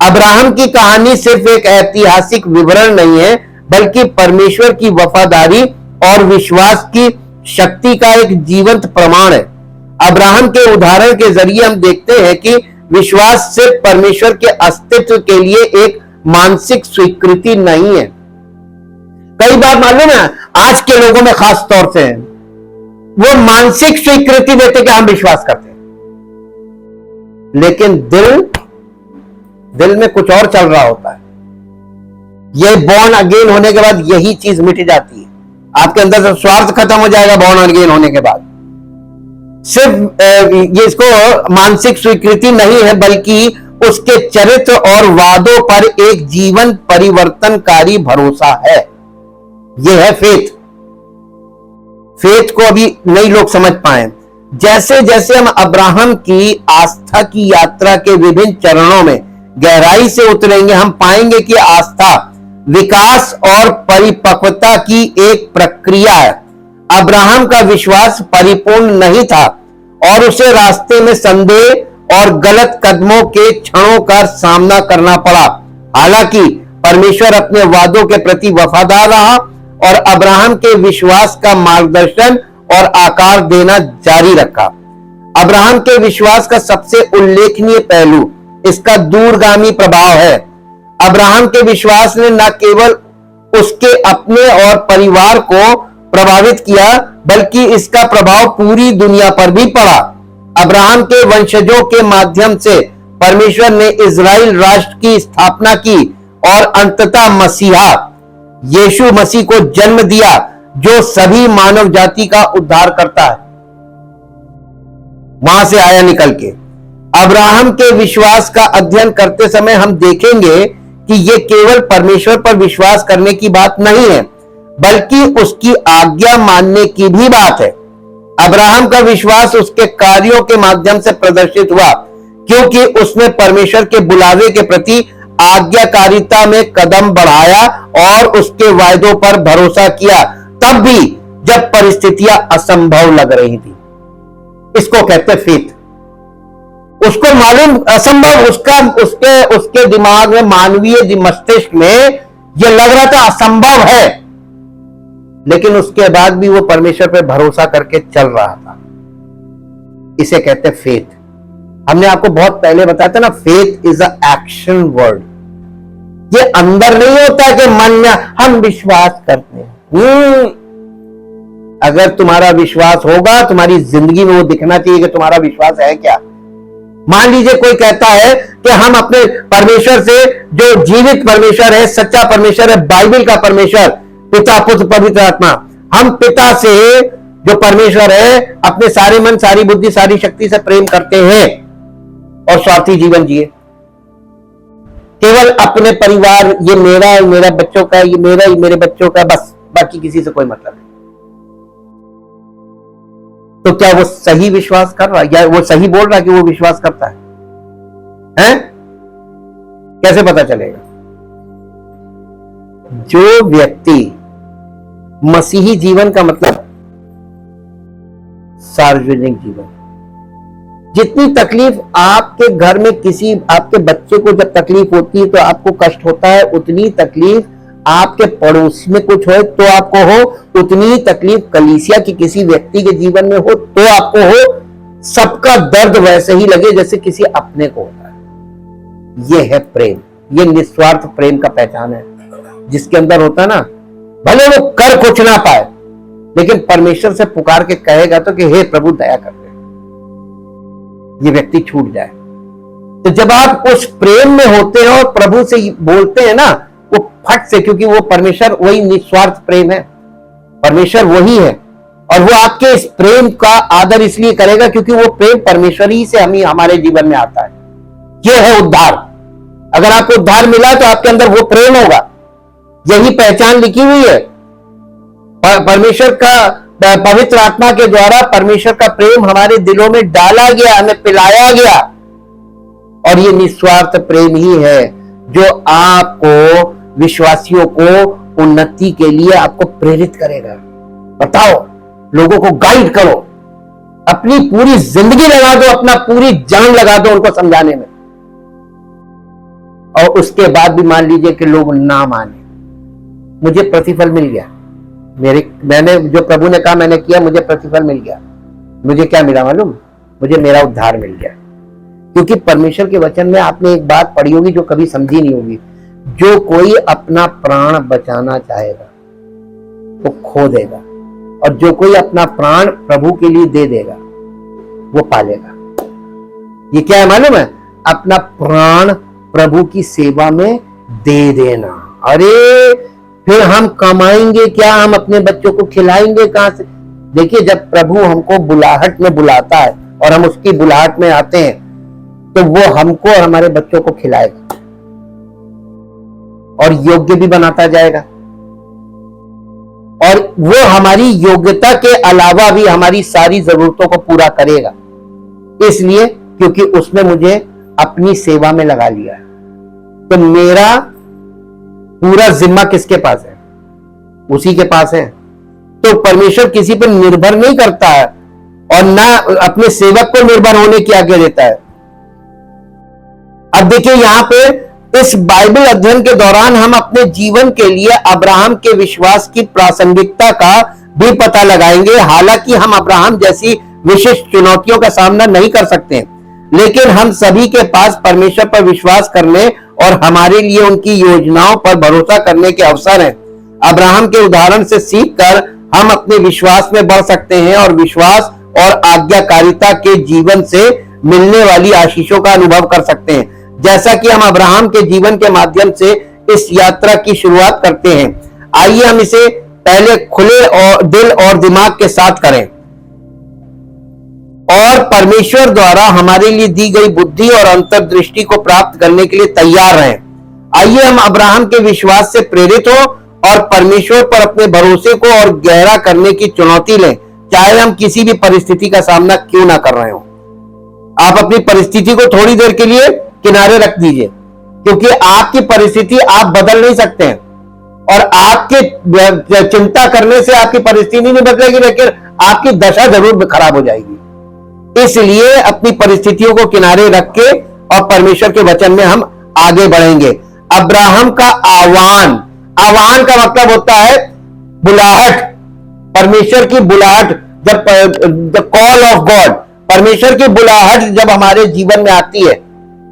अब्राहम की कहानी सिर्फ एक ऐतिहासिक विवरण नहीं है, बल्कि परमेश्वर की वफादारी और विश्वास की शक्ति का एक जीवंत प्रमाण है। अब्राहम के उदाहरण के जरिए हम देखते हैं कि विश्वास सिर्फ परमेश्वर के अस्तित्व के लिए एक मानसिक स्वीकृति नहीं है। कई बार मालूम है आज के लोगों में खास तौर से वो मानसिक स्वीकृति देते कि हम विश्वास करते हैं, लेकिन दिल में कुछ और चल रहा होता है। ये बॉर्न अगेन होने के बाद यही चीज मिट जाती है। आपके अंदर से स्वार्थ खत्म हो जाएगा बॉर्न अगेन होने के बाद। सिर्फ ये इसको मानसिक स्वीकृति नहीं है, बल्कि उसके चरित्र और वादों पर एक जीवन परिवर्तनकारी भरोसा है। यह है फेथ। फेथ को अभी नई लोग समझ पाए। जैसे जैसे हम अब्राहम की आस्था की यात्रा के विभिन्न चरणों में गहराई से उतरेंगे, हम पाएंगे कि आस्था विकास और परिपक्वता की एक प्रक्रिया है। अब्राहम का विश्वास परिपूर्ण नहीं था और उसे रास्ते में संदेह और गलत कदमों के क्षणों का सामना करना पड़ा। हालांकि परमेश्वर अपने वादों के प्रति वफादार रहा और अब्राहम के विश्वास का मार्गदर्शन और आकार देना जारी रखा। अब्राहम के विश्वास का सबसे उल्लेखनीय पहलू इसका दूरगामी प्रभाव है। अब्राहम के विश्वास ने न केवल उसके अपने और परिवार को प्रभावित किया, बल्कि इसका प्रभाव पूरी दुनिया पर भी पड़ा। अब्राहम के वंशजों के माध्यम से परमेश्वर ने इजराइल राष्ट्र की स्थापना की और अंततः मसीहा यीशु मसीह को जन्म दिया, जो सभी मानव जाति का उद्धार करता है। वहां से आया निकल के। अब्राहम के विश्वास का अध्ययन करते समय हम देखेंगे कि ये केवल परमेश्वर पर विश्वास करने की बात नहीं है, बल्कि उसकी आज्ञा मानने की भी बात है। अब्राहम का विश्वास उसके कार्यों के माध्यम से प्रदर्शित हुआ, क्योंकि उसने परमेश्वर के बुलावे के प्रति आज्ञाकारिता में कदम बढ़ाया और उसके वायदों पर भरोसा किया, तब भी जब परिस्थितियां असंभव लग रही थी। इसको कहते हैं फेथ। उसको मालूम असंभव, उसके दिमाग में, मानवीय मस्तिष्क में यह लग रहा था असंभव है, लेकिन उसके बाद भी वो परमेश्वर पर भरोसा करके चल रहा था। इसे कहते हैं फेथ। हमने आपको बहुत पहले बताया था ना, faith is a action word. ये अंदर नहीं होता कि मन में हम विश्वास करते हैं। अगर तुम्हारा विश्वास होगा, तुम्हारी जिंदगी में वो दिखना चाहिए कि तुम्हारा विश्वास है क्या। मान लीजिए कोई कहता है कि हम अपने परमेश्वर से, जो जीवित परमेश्वर है, सच्चा परमेश्वर है, बाइबल का परमेश्वर, पिता पुत्र पवित्र आत्मा, हम पिता से जो परमेश्वर है अपने सारे मन, सारी बुद्धि, सारी शक्ति से प्रेम करते हैं और स्वार्थी जीवन जिए। केवल अपने परिवार, ये मेरा है, मेरा बच्चों का, ये मेरा ही, मेरे बच्चों का, बस, बाकी किसी से कोई मतलब नहीं। तो क्या वो सही विश्वास कर रहा है, या वो सही बोल रहा है कि वो विश्वास करता है? कैसे पता चलेगा? जो व्यक्ति मसीही जीवन का मतलब सार्वजनिक जीवन, जितनी तकलीफ आपके घर में किसी आपके बच्चे को जब तकलीफ होती है तो आपको कष्ट होता है, उतनी तकलीफ आपके पड़ोस में कुछ हो तो आपको हो, उतनी तकलीफ कलीसिया की किसी व्यक्ति के जीवन में हो तो आपको हो। सबका दर्द वैसे ही लगे जैसे किसी अपने को होता है। यह है प्रेम, यह निस्वार्थ प्रेम का पहचान है, जिसके अंदर होता है ना, भले वो कर कुछ ना पाए, लेकिन परमेश्वर से पुकार के कहेगा तो कि हे प्रभु दया कर दे, ये व्यक्ति छूट जाए। तो जब आप उस प्रेम में होते हैं और प्रभु से बोलते हैं ना, वो फट से, क्योंकि वो परमेश्वर वही निस्वार्थ प्रेम है, परमेश्वर वही है, और वो आपके इस प्रेम का आदर इसलिए करेगा क्योंकि वो प्रेम परमेश्वर ही से हमारे जीवन में आता है। ये है उद्धार। अगर आपको उद्धार मिला तो आपके अंदर वो प्रेम होगा। यही पहचान लिखी हुई है। परमेश्वर का, पवित्र आत्मा के द्वारा परमेश्वर का प्रेम हमारे दिलों में डाला गया, हमें पिलाया गया, और ये निस्वार्थ प्रेम ही है जो आपको, विश्वासियों को उन्नति के लिए आपको प्रेरित करेगा। बताओ, लोगों को गाइड करो, अपनी पूरी जिंदगी लगा दो, अपना पूरी जान लगा दो उनको समझाने में, और उसके बाद भी मान लीजिए कि लोग ना माने, मुझे प्रतिफल मिल गया, मैंने जो प्रभु ने कहा मैंने किया, मुझे प्रतिफल मिल गया। मुझे क्या मिला मालूम? मुझे मेरा उद्धार मिल गया। क्योंकि परमेश्वर के वचन में आपने एक बात पढ़ी होगी जो कभी समझी नहीं होगी, जो कोई अपना प्राण बचाना चाहेगा वो खो देगा, और जो कोई अपना प्राण प्रभु के लिए दे देगा वो पालेगा। ये क्या है मालूम है? अपना प्राण प्रभु की सेवा में दे देना। अरे फिर हम कमाएंगे क्या? हम अपने बच्चों को खिलाएंगे कहां से? देखिए, जब प्रभु हमको बुलाहट में बुलाता है और हम उसकी बुलाहट में आते हैं तो वो हमको और हमारे बच्चों को खिलाएगा और योग्य भी बनाता जाएगा, और वो हमारी योग्यता के अलावा भी हमारी सारी जरूरतों को पूरा करेगा। इसलिए क्योंकि उसने मुझे अपनी सेवा में लगा लिया है। तो मेरा पूरा जिम्मा किसके पास है? उसी के पास है। तो परमेश्वर किसी पर निर्भर नहीं करता है और ना अपने सेवक को निर्भर होने की आज्ञा देता है। अब देखिए, यहां पे इस बाइबल अध्ययन के दौरान हम अपने जीवन के लिए अब्राहम के विश्वास की प्रासंगिकता का भी पता लगाएंगे। हालांकि हम अब्राहम जैसी विशिष्ट चुनौतियों का सामना नहीं कर सकते, लेकिन हम सभी के पास परमेश्वर पर विश्वास करने और हमारे लिए उनकी योजनाओं पर भरोसा करने के अवसर हैं। अब्राहम के उदाहरण से सीखकर हम अपने विश्वास में बढ़ सकते हैं और विश्वास और आज्ञाकारिता के जीवन से मिलने वाली आशीषों का अनुभव कर सकते हैं। जैसा कि हम अब्राहम के जीवन के माध्यम से इस यात्रा की शुरुआत करते हैं, आइए हम इसे पहले खुले और दिल और दिमाग के साथ करें और परमेश्वर द्वारा हमारे लिए दी गई बुद्धि और अंतर्दृष्टि को प्राप्त करने के लिए तैयार रहें। आइए हम अब्राहम के विश्वास से प्रेरित हो और परमेश्वर पर अपने भरोसे को और गहरा करने की चुनौती लें, चाहे हम किसी भी परिस्थिति का सामना क्यों ना कर रहे हो। आप अपनी परिस्थिति को थोड़ी देर के लिए किनारे रख दीजिए, क्योंकि आपकी परिस्थिति आप बदल नहीं सकते हैं और आपके चिंता करने से आपकी परिस्थिति नहीं बदलेगी, लेकिन आपकी दशा जरूर खराब हो जाएगी। इसलिए अपनी परिस्थितियों को किनारे रख के और परमेश्वर के वचन में हम आगे बढ़ेंगे। अब्राहम का आह्वान, आह्वान का मतलब होता है बुलाहट, परमेश्वर की बुलाहट। जब द कॉल ऑफ गॉड, परमेश्वर की बुलाहट जब हमारे जीवन में आती है,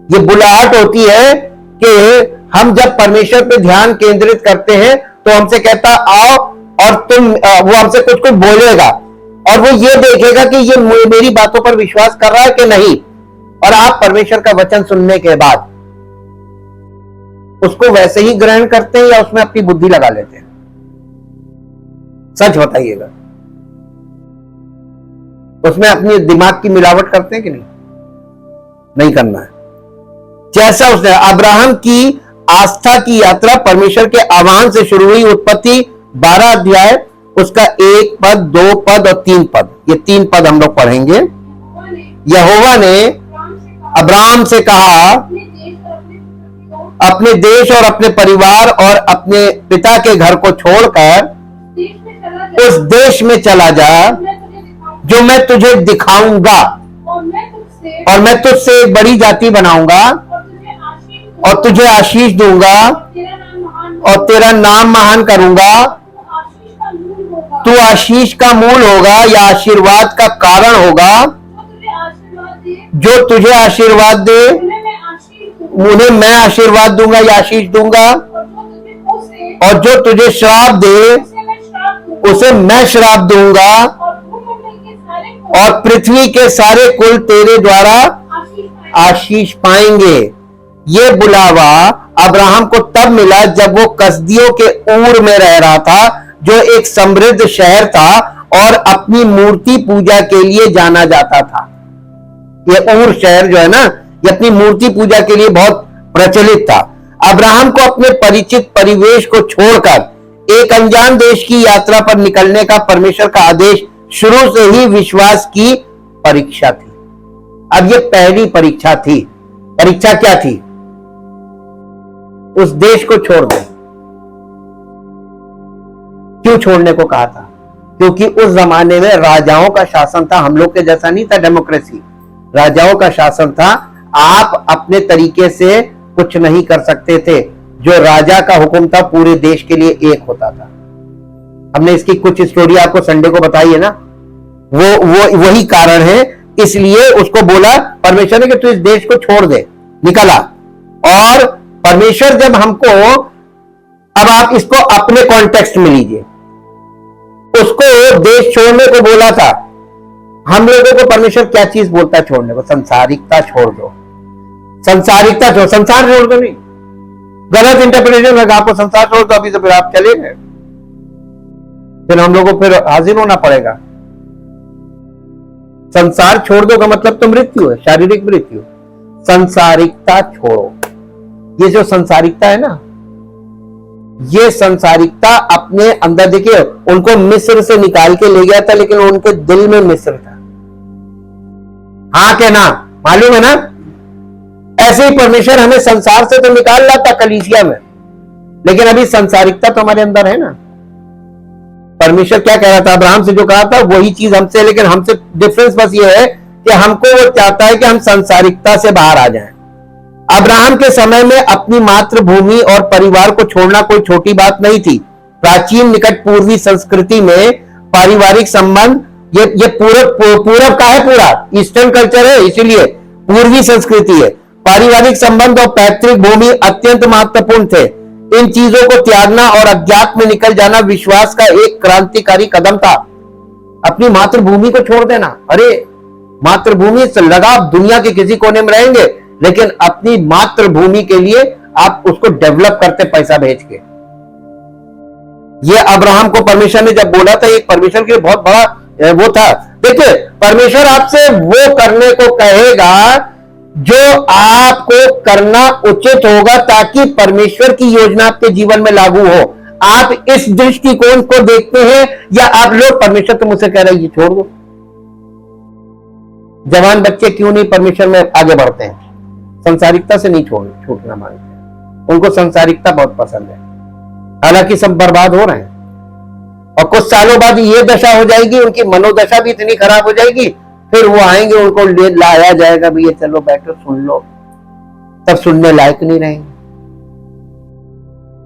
ये बुलाहट होती है कि हम जब परमेश्वर पे ध्यान केंद्रित करते हैं तो हमसे कहता आओ, और वो हमसे कुछ कुछ बोलेगा और वो ये देखेगा कि ये मेरी बातों पर विश्वास कर रहा है कि नहीं। और आप परमेश्वर का वचन सुनने के बाद उसको वैसे ही ग्रहण करते हैं या उसमें अपनी बुद्धि लगा लेते हैं? सच बताइएगा, उसमें अपनी दिमाग की मिलावट करते हैं कि नहीं? नहीं करना है। जैसा उसने अब्राहम की आस्था की यात्रा परमेश्वर के आह्वान से शुरू हुई। उत्पत्ति 12 अध्याय उसका 1 पद, 2 पद और 3 पद, ये 3 पद हम लोग पढ़ेंगे। यहोवा ने अब्राहम से कहा, अपने देश और अपने परिवार और अपने पिता के घर को छोड़कर उस देश में चला जा जो मैं तुझे दिखाऊंगा, और मैं तुझसे एक बड़ी जाति बनाऊंगा और तुझे आशीष दूंगा और तेरा नाम महान करूंगा। तू आशीष का मूल होगा या आशीर्वाद का कारण होगा। जो तुझे आशीर्वाद दे उन्हें मैं आशीर्वाद दूंगा या आशीष दूंगा, और जो तुझे श्राप दे उसे मैं श्राप दूंगा, और पृथ्वी के सारे कुल तेरे द्वारा आशीष पाएंगे। ये बुलावा अब्राहम को तब मिला जब वो कसदियों के ऊर में रह रहा था, जो एक समृद्ध शहर था और अपनी मूर्ति पूजा के लिए जाना जाता था। ये ऊर शहर जो है ना, ये अपनी मूर्ति पूजा के लिए बहुत प्रचलित था। अब्राहम को अपने परिचित परिवेश को छोड़कर एक अनजान देश की यात्रा पर निकलने का परमेश्वर का आदेश शुरू से ही विश्वास की परीक्षा थी। अब ये पहली परीक्षा थी। परीक्षा क्या थी? उस देश को छोड़ दो। क्यों छोड़ने को कहा था? क्योंकि उस जमाने में राजाओं का शासन था, हम लोग के जैसा नहीं था डेमोक्रेसी। राजाओं का शासन था, आप अपने तरीके से कुछ नहीं कर सकते थे। जो राजा का हुक्म था पूरे देश के लिए एक होता था। हमने इसकी कुछ स्टोरी आपको संडे को बताई है ना, वो वही कारण है। इसलिए उसको बोला परमेश्वर ने कि तू इस देश को छोड़ दे, निकला। और परमेश्वर जब हमको, अब आप इसको अपने कॉन्टेक्स्ट में लीजिए, उसको देश छोड़ने को बोला था। हम लोगों को परमेश्वर क्या चीज बोलता है छोड़ने को? संसारिकता छोड़ दो, संसारिकता छोड़, संसार छोड़ दो नहीं। गलत इंटरप्रिटेशन लगा आपको, संसार छोड़ दो अभी, तो फिर आप चले गए, फिर हम लोगों को फिर हाजिर होना पड़ेगा। संसार छोड़ दो का मतलब तो मृत्यु है, शारीरिक मृत्यु। संसारिकता छोड़ो। ये जो संसारिकता है ना, ये संसारिकता अपने अंदर, देखिए उनको मिस्र से निकाल के ले गया था, लेकिन उनके दिल में मिस्र था। हाँ क्या ना, मालूम है ना? ऐसे ही परमेश्वर हमें संसार से तो निकाल रहा था कलीसिया में, लेकिन अभी संसारिकता तो हमारे अंदर है ना। परमेश्वर क्या कह रहा था? अब्राहम से जो कहा था वही चीज हमसे, लेकिन हमसे डिफरेंस बस ये है कि हमको वो चाहता है कि हम संसारिकता से बाहर आ जाएं। अब्राहम के समय में अपनी मातृभूमि और परिवार को छोड़ना कोई छोटी बात नहीं थी। प्राचीन निकट पूर्वी संस्कृति में पारिवारिक संबंध, ये पूरब का है, पूरा ईस्टर्न कल्चर है, इसीलिए पूर्वी संस्कृति है। पारिवारिक संबंध और पैतृक भूमि अत्यंत महत्वपूर्ण थे। इन चीजों को त्यागना और अज्ञात में निकल जाना विश्वास का एक क्रांतिकारी कदम था। अपनी मातृभूमि को छोड़ देना। अरे मातृभूमि से लगा, आप दुनिया के किसी कोने में रहेंगे, लेकिन अपनी मातृभूमि के लिए आप उसको डेवलप करते पैसा भेज के। ये अब्राहम को परमेश्वर ने जब बोला था, एक परमेश्वर के लिए बहुत बड़ा वो था। देखिए परमेश्वर आपसे वो करने को कहेगा जो आपको करना उचित होगा ताकि परमेश्वर की योजना आपके जीवन में लागू हो। आप इस दृष्टिकोण को देखते हैं या आप लोग परमेश्वर तो मुझसे कह रहे हैं ये छोड़ दो। जवान बच्चे क्यों नहीं परमेश्वर में आगे बढ़ते हैं? संसारिकता से नहीं छूटना मांगते हैं, उनको संसारिकता बहुत पसंद है। हालांकि सब बर्बाद हो रहे हैं और कुछ सालों बाद ये दशा हो जाएगी, उनकी मनोदशा भी इतनी खराब हो जाएगी, फिर वो आएंगे, उनको लाया जाएगा, भैया चलो बैठो सुन लो, तब सुनने लायक नहीं रहेंगे।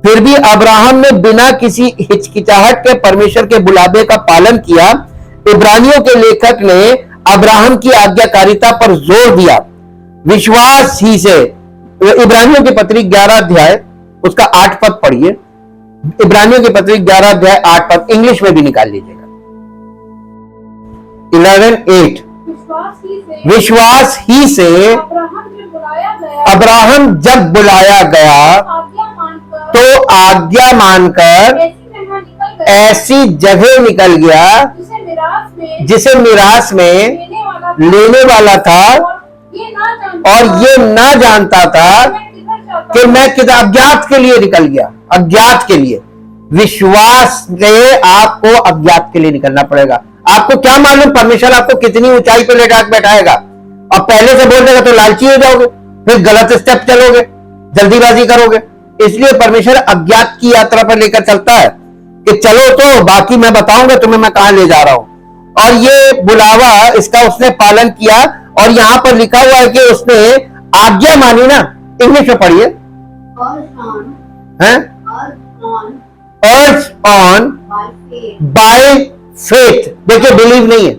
फिर भी अब्राहम ने बिना किसी हिचकिचाहट के परमेश्वर के बुलावे का पालन किया। इब्रानियों के लेखक ने अब्राहम की आज्ञाकारिता पर जोर दिया। विश्वास ही से, इब्रानियों की पत्री 11 अध्याय उसका 8 पद पढ़िए। इब्रानियों की पत्री 11 अध्याय 8 पद इंग्लिश में भी निकाल लीजिएगा। 11:8 विश्वास ही से अब्राहम जब बुलाया गया तो आज्ञा मानकर ऐसी जगह निकल गया जिसे मिरास में लेने वाला था और ये ना जानता था कि मैं किधर, अज्ञात के लिए निकल गया, अज्ञात के लिए। विश्वास से आपको अज्ञात के लिए निकलना पड़ेगा। आपको क्या मालूम परमेश्वर आपको कितनी ऊंचाई पे ले जाकर बैठाएगा, और पहले से बोल देगा तो लालची हो जाओगे, फिर गलत स्टेप चलोगे, जल्दीबाजी करोगे। इसलिए परमेश्वर अज्ञात की यात्रा पर लेकर चलता है कि चलो तो बाकी मैं बताऊंगा तुम्हें मैं कहां ले जा रहा हूं। और ये बुलावा इसका उसने पालन किया, और यहां पर लिखा हुआ है कि उसने आज्ञा मानी ना। इंग्लिश में पढ़िए, अर्ज ऑन बाय फेथ। देखिए बिलीव नहीं है,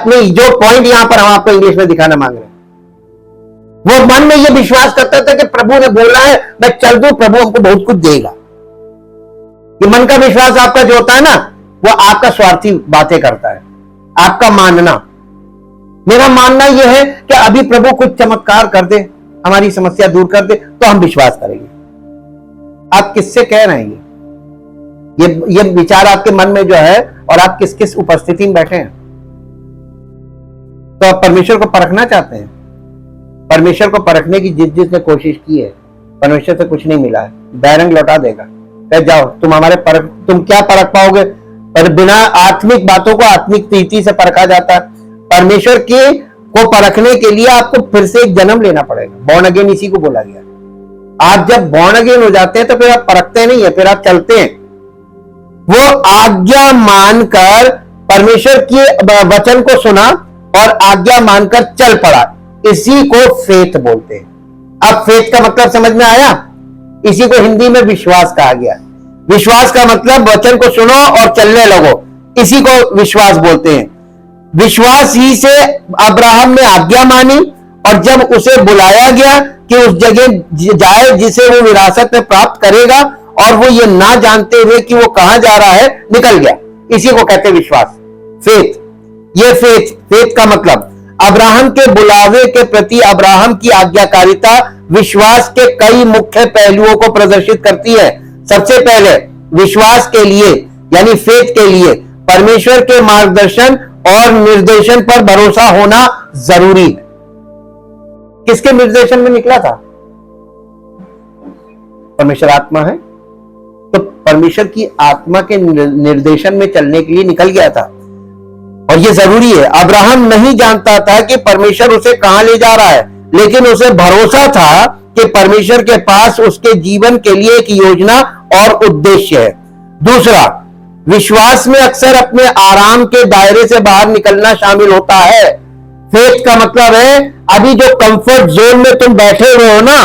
नहीं, जो पॉइंट यहां पर हम आपको इंग्लिश में दिखाना मांग रहे हैं, वो मन में ये विश्वास करता था कि प्रभु ने बोला है मैं चल दूं, प्रभु हमको बहुत कुछ देगा। ये मन का विश्वास आपका जो होता है ना, वो आपका स्वार्थी बातें करता है, आपका मानना। मेरा मानना यह है कि अभी प्रभु कुछ चमत्कार कर दे, हमारी समस्या दूर कर दे, तो हम विश्वास करेंगे। आप किससे कह रहे हैं ये विचार आपके मन में जो है, और आप किस किस उपस्थिति में बैठे हैं? तो आप परमेश्वर को परखना चाहते हैं। परमेश्वर को परखने की जिसने कोशिश की है, परमेश्वर से कुछ नहीं मिला है, बैरंग लौटा देगा। कह जाओ तुम क्या परख पाओगे? पर बिना आत्मिक बातों को आत्मिक रीति से परखा जाता है। परमेश्वर को परखने के लिए आपको फिर से एक जन्म लेना पड़ेगा। बॉर्न अगेन इसी को बोला गया। आप जब बॉर्न अगेन हो जाते हैं तो फिर आप परखते नहीं है, फिर आप चलते हैं। वो आज्ञा मानकर परमेश्वर के वचन को सुना और आज्ञा मानकर चल पड़ा, इसी को फेथ बोलते हैं। अब फेथ का मतलब समझ में आया? इसी को हिंदी में विश्वास कहा गया। विश्वास का मतलब वचन को सुनो और चलने लगो, इसी को विश्वास बोलते हैं। विश्वास ही से अब्राहम ने आज्ञा मानी, और जब उसे बुलाया गया कि उस जगह जाए जिसे वो विरासत में प्राप्त करेगा, और वो ये ना जानते हुए कि वो कहां जा रहा है, निकल गया। इसी को कहते हैं विश्वास, फेथ। ये फेथ का मतलब अब्राहम के बुलावे के प्रति अब्राहम की आज्ञाकारिता विश्वास के कई मुख्य पहलुओं को प्रदर्शित करती है। सबसे पहले विश्वास के लिए यानी फेथ के लिए परमेश्वर के मार्गदर्शन और निर्देशन पर भरोसा होना जरूरी। किसके निर्देशन में निकला था? परमेश्वर आत्मा है, तो परमेश्वर की आत्मा के निर्देशन में चलने के लिए निकल गया था, और यह जरूरी है। अब्राहम नहीं जानता था कि परमेश्वर उसे कहां ले जा रहा है, लेकिन उसे भरोसा था कि परमेश्वर के पास उसके जीवन के लिए एक योजना और उद्देश्य है। दूसरा, विश्वास में अक्सर अपने आराम के दायरे से बाहर निकलना शामिल होता है। फेथ का मतलब है अभी जो कंफर्ट जोन में तुम बैठे हुए हो ना,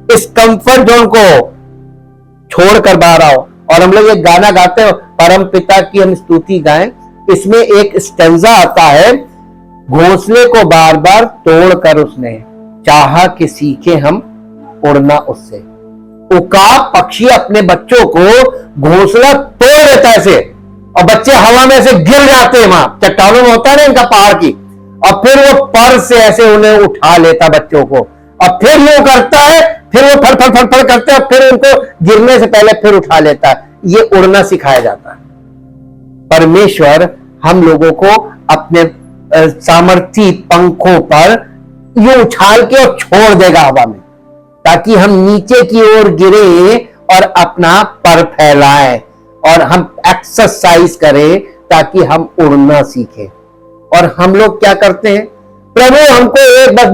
इस कंफर्ट जोन को छोड़कर बाहर आओ। और हम लोग एक गाना गाते हो, परम पिता की हम स्तुति गाएं, इसमें एक स्टेंजा आता है, घोंसले को बार बार तोड़कर उसने चाहा कि सीखे हम उड़ना उससे। उकाब पक्षी अपने बच्चों को घोंसला तोड़ देता है ऐसे, और बच्चे हवा में ऐसे गिर जाते हैं, वहां चट्टानों में होता है ना इनका पहाड़ की, और फिर वो पर से ऐसे उन्हें उठा लेता बच्चों को, और फिर वो करता है, फिर वो फड़ फड़ फड़ फड़ करते हैं, फिर उनको गिरने से पहले फिर उठा लेता है। ये उड़ना सिखाया जाता है। परमेश्वर हम लोगों को अपने सामर्थी पंखों पर यूं उछाल के और छोड़ देगा हवा में, ताकि हम नीचे की ओर गिरे और अपना पर फैलाएं और हम एक्सरसाइज करें ताकि हम उड़ना सीखें। और हम लोग क्या करते हैं, प्रभु हमको एक बस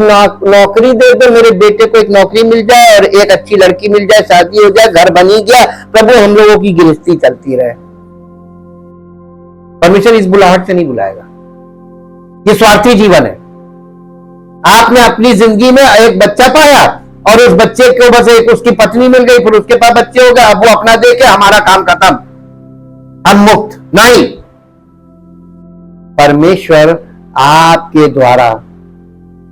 नौकरी दे दो, मेरे बेटे को एक नौकरी मिल जाए और एक अच्छी लड़की मिल जाए, शादी हो जाए, घर बनी गया, प्रभु हम लोगों की गृहस्थी चलती रहे। परमेश्वर इस बुलाहट से नहीं बुलाएगा, ये स्वार्थी जीवन है। आपने अपनी जिंदगी में एक बच्चा पाया और उस बच्चे को बस एक उसकी पत्नी मिल गई, फिर उसके पास बच्चे हो गए, अब वो अपना देखे, हमारा काम खत्म, हम मुक्त। नहीं, परमेश्वर आपके द्वारा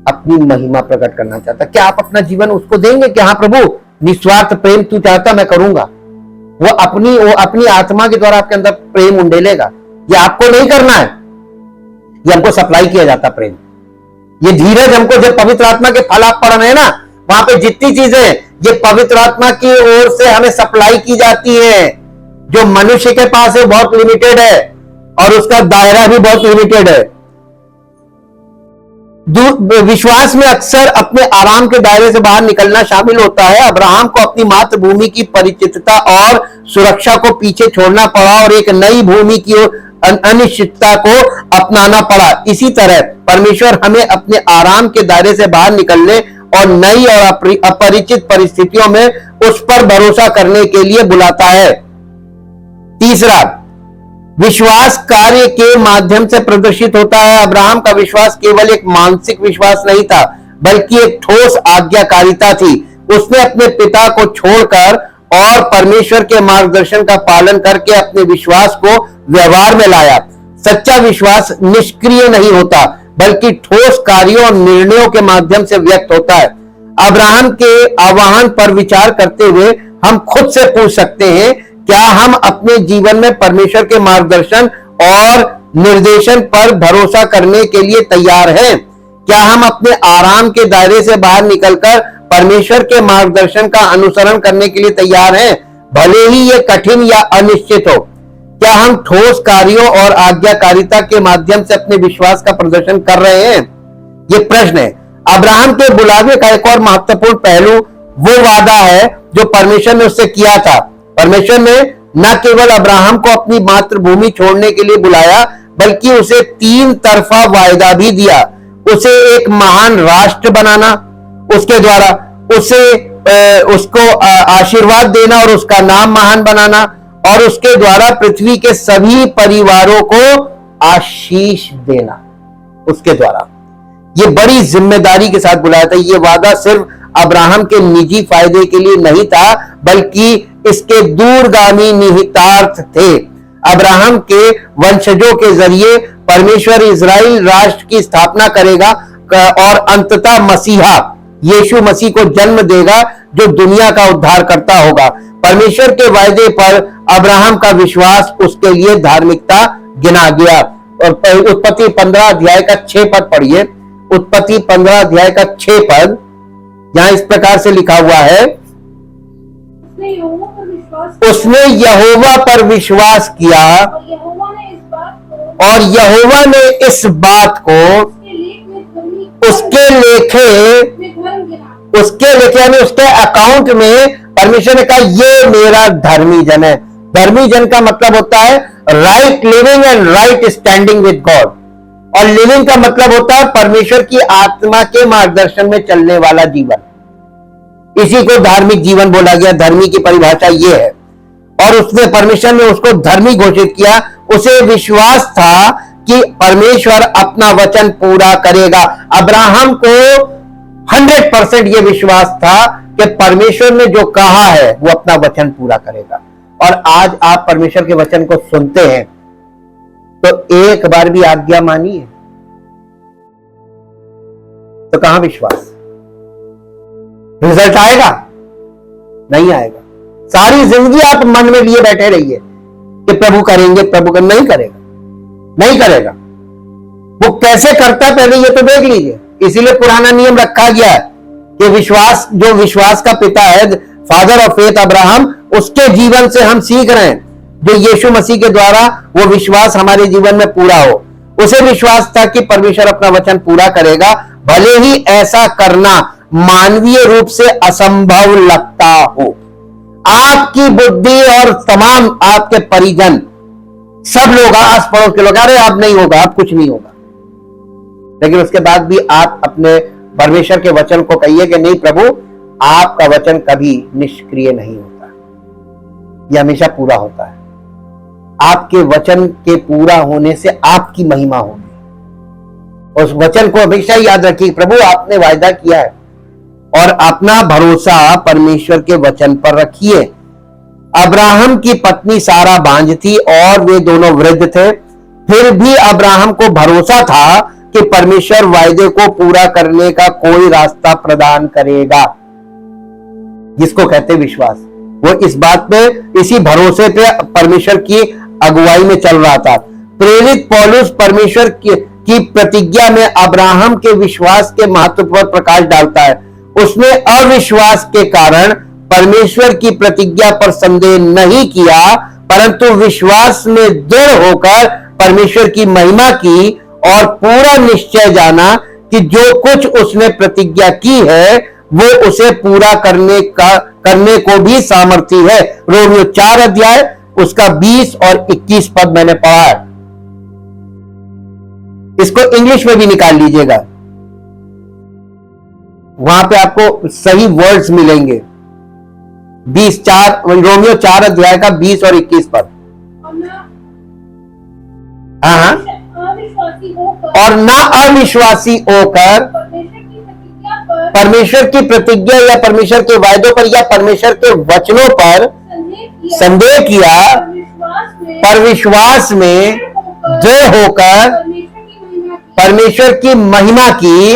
अपनी महिमा प्रकट करना चाहता। क्या आप अपना जीवन उसको देंगे कि हाँ प्रभु निस्वार्थ प्रेम तू चाहता मैं करूंगा? वो अपनी आत्मा के द्वारा आपके अंदर प्रेम उंडेलेगा। ये आपको नहीं करना है, ये हमको सप्लाई किया जाता प्रेम। ये धीरज हमको जब पवित्र आत्मा के फल आप पढ़ रहे हैं ना, वहां पे जितनी चीजें ये पवित्र आत्मा की ओर से हमें सप्लाई की जाती है। जो मनुष्य के पास है बहुत लिमिटेड है और उसका दायरा भी बहुत लिमिटेड है। विश्वास में अक्सर अपने आराम के दायरे से बाहर निकलना शामिल होता है। अब्राहम को अपनी मातृभूमि की परिचितता और सुरक्षा को पीछे छोड़ना पड़ा और एक नई भूमि की अनिश्चितता को अपनाना पड़ा। इसी तरह परमेश्वर हमें अपने आराम के दायरे से बाहर निकलने और नई और अपरिचित परिस्थितियों में उस पर भरोसा करने के लिए बुलाता है। तीसरा, विश्वास कार्य के माध्यम से प्रदर्शित होता है। अब्राहम का विश्वास केवल एक मानसिक विश्वास नहीं था, बल्कि एक ठोस आज्ञाकारिता थी। उसने अपने पिता को छोड़कर और परमेश्वर के मार्गदर्शन का पालन करके अपने विश्वास को व्यवहार में लाया। सच्चा विश्वास निष्क्रिय नहीं होता, बल्कि ठोस कार्यों और निर्णयों के माध्यम से व्यक्त होता है। अब्राहम के आह्वान पर विचार करते हुए हम खुद से पूछ सकते हैं, क्या हम अपने जीवन में परमेश्वर के मार्गदर्शन और निर्देशन पर भरोसा करने के लिए तैयार हैं? क्या हम अपने आराम के दायरे से बाहर निकलकर परमेश्वर के मार्गदर्शन का अनुसरण करने के लिए तैयार हैं, भले ही ये कठिन या अनिश्चित हो? क्या हम ठोस कार्यों और आज्ञाकारिता के माध्यम से अपने विश्वास का प्रदर्शन कर रहे हैं? ये प्रश्न है। अब्राहम के बुलावे का एक और महत्वपूर्ण पहलू वो वादा है जो परमेश्वर ने उससे किया था। परमेश्वर ने न केवल अब्राहम को अपनी मातृभूमि छोड़ने के लिए बुलाया, बल्कि उसे 3 तरफा वायदा भी दिया। उसे एक महान राष्ट्र बनाना, उसके द्वारा उसको आशीर्वाद देना और उसका नाम महान बनाना, और उसके द्वारा पृथ्वी के सभी परिवारों को आशीष देना। उसके द्वारा ये बड़ी जिम्मेदारी के साथ बुलाया था। ये वादा सिर्फ अब्राहम के निजी फायदे के लिए नहीं था, बल्कि इसके दूरगामी निहितार्थ थे। अब्राहम के वंशजों के जरिए परमेश्वर इजराइल राष्ट्र की स्थापना करेगा और अंततः मसीहा यीशु मसीह को जन्म देगा, जो दुनिया का उद्धार करता होगा। परमेश्वर के वायदे पर अब्राहम का विश्वास उसके लिए धार्मिकता गिना गया। और उत्पत्ति 15 अध्याय का 6 पद पढ़िए। उत्पत्ति 15 अध्याय का 6 पद, यहां इस प्रकार से लिखा हुआ है, उसने यहोवा पर विश्वास किया और यहोवा ने इस बात को उसके लेखे यानी उसके अकाउंट में परमेश्वर ने कहा ये मेरा धर्मी जन है। धर्मी जन का मतलब होता है right living and right standing with God, और लिविंग का मतलब होता है परमेश्वर की आत्मा के मार्गदर्शन में चलने वाला जीवन। इसी को धार्मिक जीवन बोला गया। धर्मी की परिभाषा ये है। और उसने परमेश्वर ने उसको धर्मी घोषित किया। उसे विश्वास था कि परमेश्वर अपना वचन पूरा करेगा। अब्राहम को 100% ये विश्वास था कि परमेश्वर ने जो कहा है वो अपना वचन पूरा करेगा। और आज आप परमेश्वर के वचन को सुनते हैं तो एक बार भी आज्ञा मानिए तो कहां विश्वास? रिजल्ट आएगा? नहीं आएगा। सारी जिंदगी आप मन में लिए बैठे रहिए कि प्रभु करेंगे, प्रभु नहीं करेगा, नहीं करेगा। वो कैसे करता है पहले ये तो देख लीजिए। इसीलिए पुराना नियम रखा गया है कि विश्वास, जो विश्वास का पिता है, फादर ऑफ फेथ अब्राहम, उसके जीवन से हम सीख रहे हैं। जो यीशु मसीह के द्वारा वो विश्वास हमारे जीवन में पूरा हो। उसे विश्वास था कि परमेश्वर अपना वचन पूरा करेगा, भले ही ऐसा करना मानवीय रूप से असंभव लगता हो। आपकी बुद्धि और तमाम आपके परिजन, सब लोग, आस पड़ोस के लोग, अरे आप नहीं होगा, आप कुछ नहीं होगा, लेकिन उसके बाद भी आप अपने परमेश्वर के वचन को कहिए कि नहीं प्रभु, आपका वचन कभी निष्क्रिय नहीं होता, यह हमेशा पूरा होता है। आपके वचन के पूरा होने से आपकी महिमा होगी। उस वचन को हमेशा याद रखिए, प्रभु आपने वायदा किया है, और अपना भरोसा परमेश्वर के वचन पर रखिए। अब्राहम की पत्नी सारा बांझ थी और वे दोनों वृद्ध थे, फिर भी अब्राहम को भरोसा था कि परमेश्वर वायदे को पूरा करने का कोई रास्ता प्रदान करेगा, जिसको कहते विश्वास। वो इस बात पे, इसी भरोसे पे परमेश्वर की अगुवाई में चल रहा था। प्रेरित पौलुस परमेश्वर की प्रतिज्ञा में अब्राहम के विश्वास के महत्व पर प्रकाश डालता है। उसने अविश्वास के कारण परमेश्वर की प्रतिज्ञा पर संदेह नहीं किया, परंतु विश्वास में दृढ़ होकर परमेश्वर की महिमा की और पूरा निश्चय जाना कि जो कुछ उसने प्रतिज्ञा की है वो उसे पूरा करने को भी सामर्थी है। रोमियो 4 अध्याय उसका 20 और 21 पद मैंने पढ़ा है। इसको इंग्लिश में भी निकाल लीजिएगा, वहां पे आपको सही वर्ड्स मिलेंगे। 20:4 रोमियो 4 अध्याय का 20 और 21 पद। हाँ, और ना अविश्वासी होकर परमेश्वर की प्रतिज्ञा या परमेश्वर के वायदों पर या परमेश्वर के वचनों पर संदेह किया, पर विश्वास में दृढ़ होकर परमेश्वर की महिमा की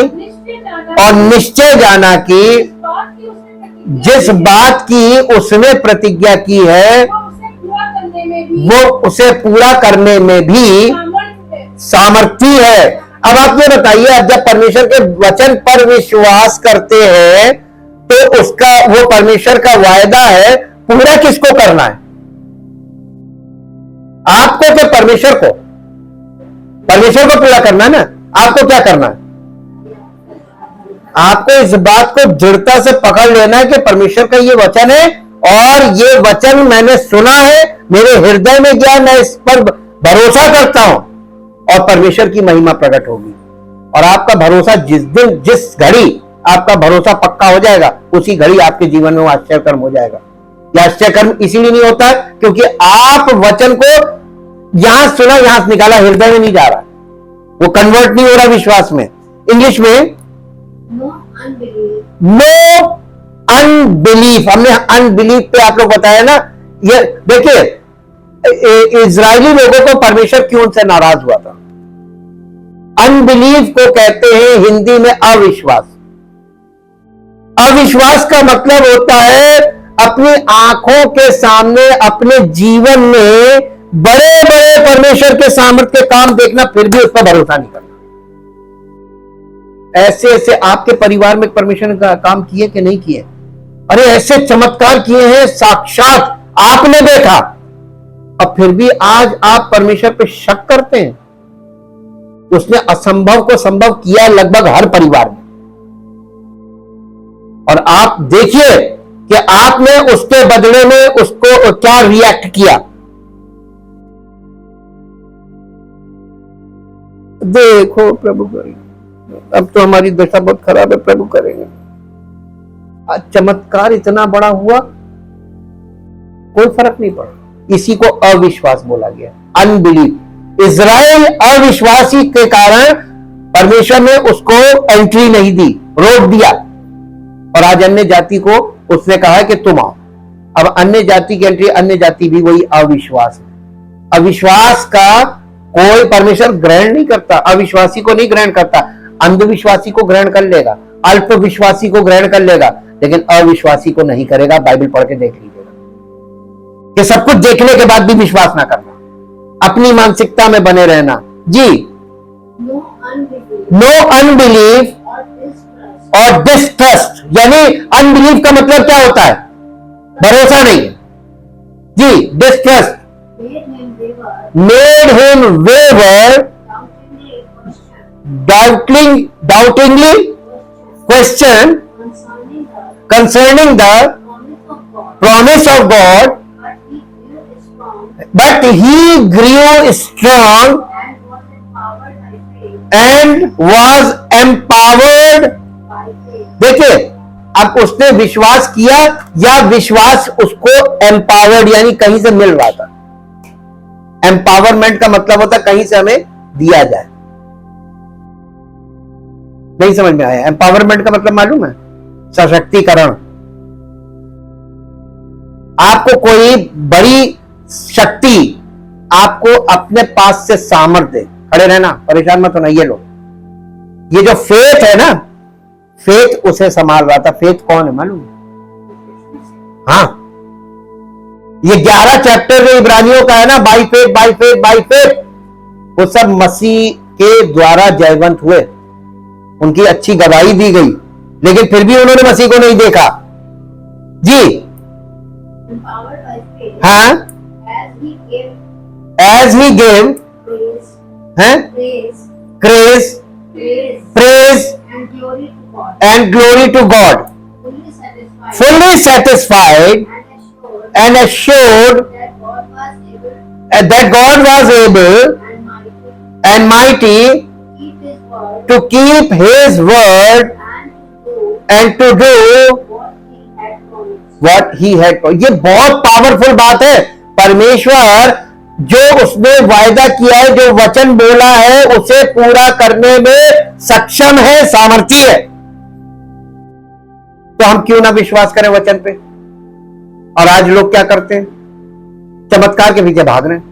और निश्चय जाना कि जिस बात की उसने प्रतिज्ञा की है वो उसे पूरा करने में भी सामर्थी है। अब आप ये बताइए, अब जब परमेश्वर के वचन पर विश्वास करते हैं तो उसका, वो परमेश्वर का वायदा है, पूरा किसको करना है? आपको कि परमेश्वर को? परमेश्वर को पूरा करना है ना। आपको क्या करना है? आपको इस बात को दृढ़ता से पकड़ लेना है कि परमेश्वर का ये वचन है और ये वचन मैंने सुना है, मेरे हृदय में गया, मैं इस पर भरोसा करता हूं और परमेश्वर की महिमा प्रकट होगी। और आपका भरोसा जिस दिन, जिस घड़ी आपका भरोसा पक्का हो जाएगा, उसी घड़ी आपके जीवन में वो आश्चर्यकर्म हो जाएगा। यह आश्चर्यकर्म इसीलिए नहीं होता क्योंकि आप वचन को यहां सुना, यहां से निकाला, हृदय में नहीं जा रहा, वो कन्वर्ट नहीं हो रहा विश्वास में। इंग्लिश में नो अनबिलीफ, हमने अनबिलीफ पे आप लोग बताया ना। ये देखिए, इजरायली लोगों को परमेश्वर क्यों उनसे नाराज हुआ था? अनबिलीफ को कहते हैं हिंदी में अविश्वास। अविश्वास का मतलब होता है अपनी आंखों के सामने अपने जीवन में बड़े बड़े परमेश्वर के सामर्थ्य के काम देखना, फिर भी उस पर भरोसा नहीं करना। ऐसे ऐसे आपके परिवार में परमेश्वर ने काम किए कि नहीं किए? अरे ऐसे चमत्कार किए हैं, साक्षात आपने देखा, अब फिर भी आज आप परमेश्वर पे शक करते हैं। उसने असंभव को संभव किया लगभग हर परिवार में, और आप देखिए कि आपने उसके बदले में उसको क्या रिएक्ट किया। देखो प्रभु करेंगे, अब तो हमारी दशा बहुत खराब है, प्रभु करेंगे। आज चमत्कार इतना बड़ा हुआ, कोई फर्क नहीं पड़ा। इसी को अविश्वास बोला गया, अनबिलीव। इजराइल अविश्वासी के कारण परमेश्वर ने उसको एंट्री नहीं दी, रोक दिया, और आज अन्य जाति को उसने कहा कि तुम आओ। अब अन्य जाति की एंट्री, अन्य जाति भी वही अविश्वास है। अविश्वास का कोई परमेश्वर ग्रहण नहीं करता, अविश्वासी को नहीं ग्रहण करता। अंधविश्वासी को ग्रहण कर लेगा, अल्प विश्वासी को ग्रहण कर लेगा, लेकिन अविश्वासी को नहीं करेगा। बाइबल पढ़ के देख लीजिएगा कि सब कुछ देखने के बाद भी विश्वास ना करना, अपनी मानसिकता में बने रहना। जी, नो अनबिलीव और डिस्ट्रस्ट, यानी अनबिलीव का मतलब क्या होता है? भरोसा नहीं। जी, distrust, made him waver, doubtingly question concerning the promise of God, but he grew strong and was empowered. देखिए, अब उसने विश्वास किया या विश्वास उसको एम्पावर्ड यानी कहीं से मिल रहा था। एम्पावरमेंट का मतलब होता है कहीं से हमें दिया जाए। नहीं समझ में आया? एम्पावरमेंट का मतलब मालूम है? सशक्तिकरण। आपको कोई बड़ी शक्ति आपको अपने पास से सामर्थ्य दे। खड़े रहना, परेशान मत होना। ये लो, ये जो फेथ है ना, फेथ उसे संभाल रहा था। फेथ कौन है मालूम? हाँ, ये 11 चैप्टर जो इब्रानियों का है ना, by faith by faith by faith, वो सब मसीह के द्वारा जयवंत हुए। उनकी अच्छी गवाही दी गई, लेकिन फिर भी उन्होंने मसीह को नहीं देखा जी। हाँ, as he gave grace, praise and glory to God, fully satisfied and assured that God was able and mighty to keep his word and to do what he had promised. ये बहुत पावरफुल बात है। परमेश्वर जो उसने वायदा किया है, जो वचन बोला है, उसे पूरा करने में सक्षम है, सामर्थी है। तो हम क्यों ना विश्वास करें वचन पे? और आज लोग क्या करते हैं? चमत्कार के पीछे भाग रहे हैं।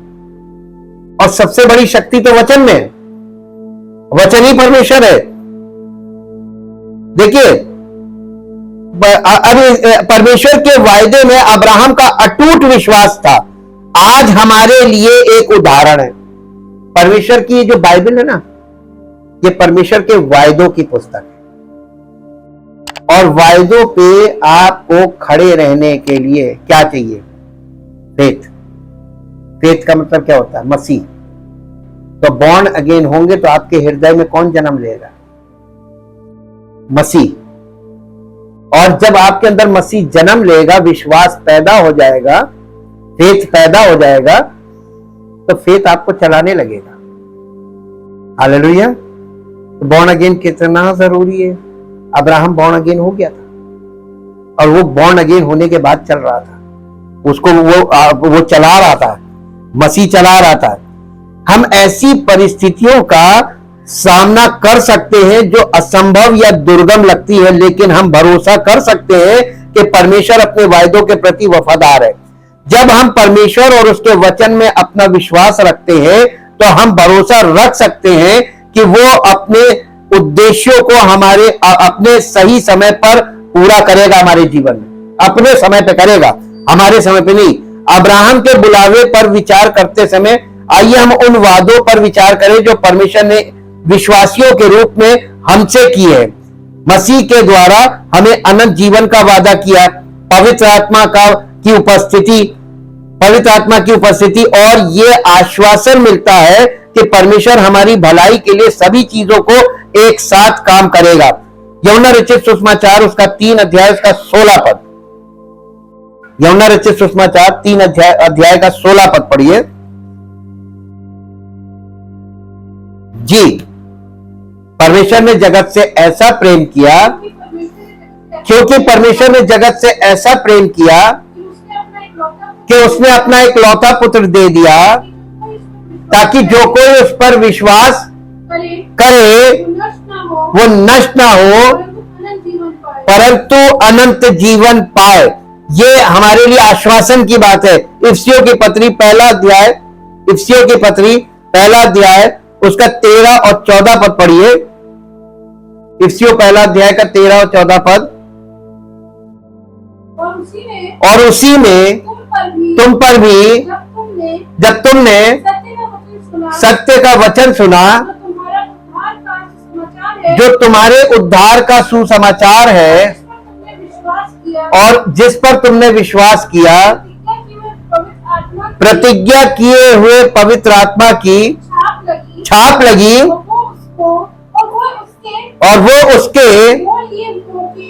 और सबसे बड़ी शक्ति तो वचन में है। वचन ही परमेश्वर है। देखिए, अभी परमेश्वर के वायदे में अब्राहम का अटूट विश्वास था। आज हमारे लिए एक उदाहरण है। परमेश्वर की जो बाइबल है ना, ये परमेश्वर के वायदों की पुस्तक है। और वायदों पे आपको खड़े रहने के लिए क्या चाहिए? फेथ। फेथ का मतलब क्या होता है? मसीह। तो बॉर्न अगेन होंगे तो आपके हृदय में कौन जन्म लेगा? मसीह। और जब आपके अंदर मसीह जन्म लेगा, विश्वास पैदा हो जाएगा, फेथ पैदा हो जाएगा, तो फेथ आपको चलाने लगेगा। हालेलुया। तो बॉर्न अगेन कितना जरूरी है। अब्राहम बॉर्न अगेन हो गया था, और वो बॉर्न अगेन होने के बाद चल रहा था। उसको वो चला रहा था, मसीह चला रहा था। हम ऐसी परिस्थितियों का सामना कर सकते हैं जो असंभव या दुर्गम लगती है, लेकिन हम भरोसा कर सकते हैं कि परमेश्वर अपने वायदों के प्रति वफादार है। जब हम परमेश्वर और उसके वचन में अपना विश्वास रखते हैं, तो हम भरोसा रख सकते हैं कि वो अपने उद्देश्यों को हमारे अपने सही समय पर पूरा करेगा। हमारे जीवन में अपने समय पे करेगा, हमारे समय पे नहीं। अब्राहम के बुलावे पर विचार करते समय आइए हम उन वादों पर विचार करें जो परमेश्वर ने विश्वासियों के रूप में हमसे किए हैं। मसीह के द्वारा हमें अनंत जीवन का वादा किया, पवित्र आत्मा की उपस्थिति, और ये आश्वासन मिलता है कि परमेश्वर हमारी भलाई के लिए सभी चीजों को एक साथ काम करेगा। यूहन्ना रचित सुसमाचार उसका 3 अध्याय उसका 16 पद। यूहन्ना रचित सुसमाचार 3 अध्याय का 16 पद पढ़िए जी। परमेश्वर ने जगत से ऐसा प्रेम किया, क्योंकि परमेश्वर ने जगत से ऐसा प्रेम किया कि उसने अपना एक लौता पुत्र दे दिया, ताकि जो कोई उस पर विश्वास करे वो नष्ट ना हो, परंतु अनंत जीवन पाए। ये हमारे लिए आश्वासन की बात है। इफिसियों की पत्री पहला अध्याय उसका 13 और 14 पद पढ़िए। इफिसियों पहला अध्याय का 13 और 14 पद। और उसी में तुम पर भी जब तुमने सत्य का वचन सुना, जो तुम्हारे उद्धार का सुसमाचार है, और जिस पर तुमने विश्वास किया, प्रतिज्ञा किए हुए पवित्र आत्मा की छाप लगी, और वो उसके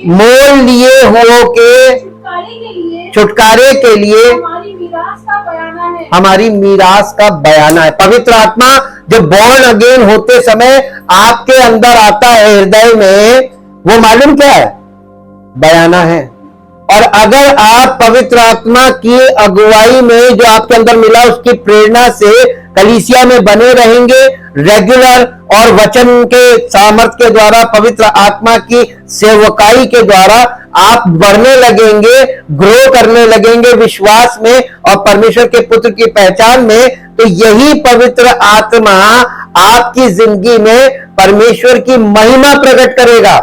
मोल लिए हुओं के छुटकारे के लिए हमारी मीरास का बयाना है। पवित्र आत्मा जो बॉर्न अगेन होते समय आपके अंदर आता है हृदय में, वो मालूम क्या है? बयाना है। और अगर आप पवित्र आत्मा की अगुवाई में जो आपके अंदर मिला उसकी प्रेरणा से कलीसिया में बने रहेंगे रेगुलर, और वचन के सामर्थ्य के द्वारा, पवित्र आत्मा की सेवकाई के द्वारा आप बढ़ने लगेंगे, ग्रो करने लगेंगे विश्वास में और परमेश्वर के पुत्र की पहचान में, तो यही पवित्र आत्मा आपकी जिंदगी में परमेश्वर की महिमा प्रकट करेगा।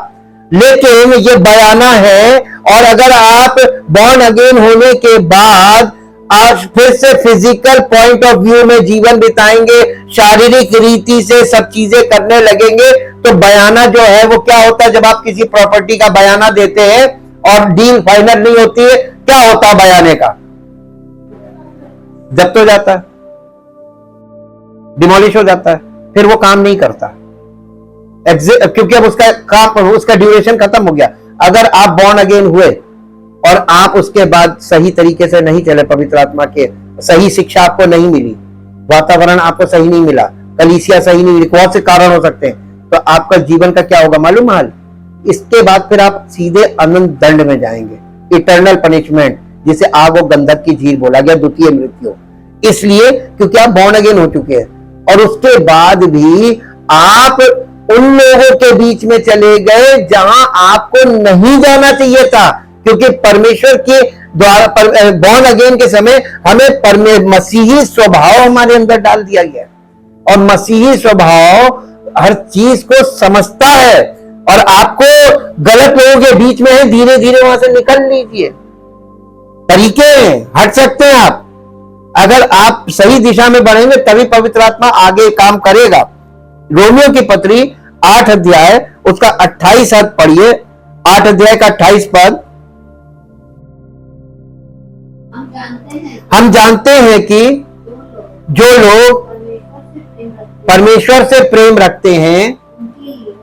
लेकिन ये बयाना है, और अगर आप बॉर्न अगेन होने के बाद आप फिर से फिजिकल पॉइंट ऑफ व्यू में जीवन बिताएंगे, शारीरिक रीति से सब चीजें करने लगेंगे, तो बयाना जो है वो क्या होता है? जब आप किसी प्रॉपर्टी का बयाना देते हैं और डील फाइनल नहीं होती है, क्या होता है बयाने का? जब्त हो जाता है, डिमोलिश हो जाता है, फिर वो काम नहीं करता, क्योंकि अब उसका काम, उसका ड्यूरेशन खत्म हो गया। अगर आप बॉर्न अगेन हुए और आप उसके बाद सही तरीके से नहीं चले, पवित्र आत्मा के सही शिक्षा आपको नहीं मिली, वातावरण आपको सही नहीं मिला, कलीसिया सही नहीं मिली, बहुत से कारण हो सकते हैं, तो आपका जीवन का क्या होगा मालूम हाल? इसके बाद फिर आप सीधे अनंत दंड में जाएंगे, इटर्नल पनिशमेंट, जिसे आग और गंधक की झील बोला गया, द्वितीय मृत्यु। इसलिए क्योंकि आप बॉर्न अगेन हो चुके हैं, और उसके बाद भी आप उन लोगों के बीच में चले गए जहां आपको नहीं जाना चाहिए था, क्योंकि परमेश्वर के द्वारा बॉर्न अगेन के समय हमें मसीही स्वभाव हमारे अंदर डाल दिया गया, और मसीही स्वभाव हर चीज को समझता है, और आपको गलत लोगों के बीच में है, धीरे धीरे वहां से निकल लीजिए। तरीके हैं, हट सकते हैं आप। अगर आप सही दिशा में बढ़ेंगे तभी पवित्र आत्मा आगे काम करेगा। रोमियो की पत्री 8 अध्याय उसका 28 पद पढ़िए, 8 अध्याय का 28 पद। हम जानते हैं कि जो लोग परमेश्वर से प्रेम रखते हैं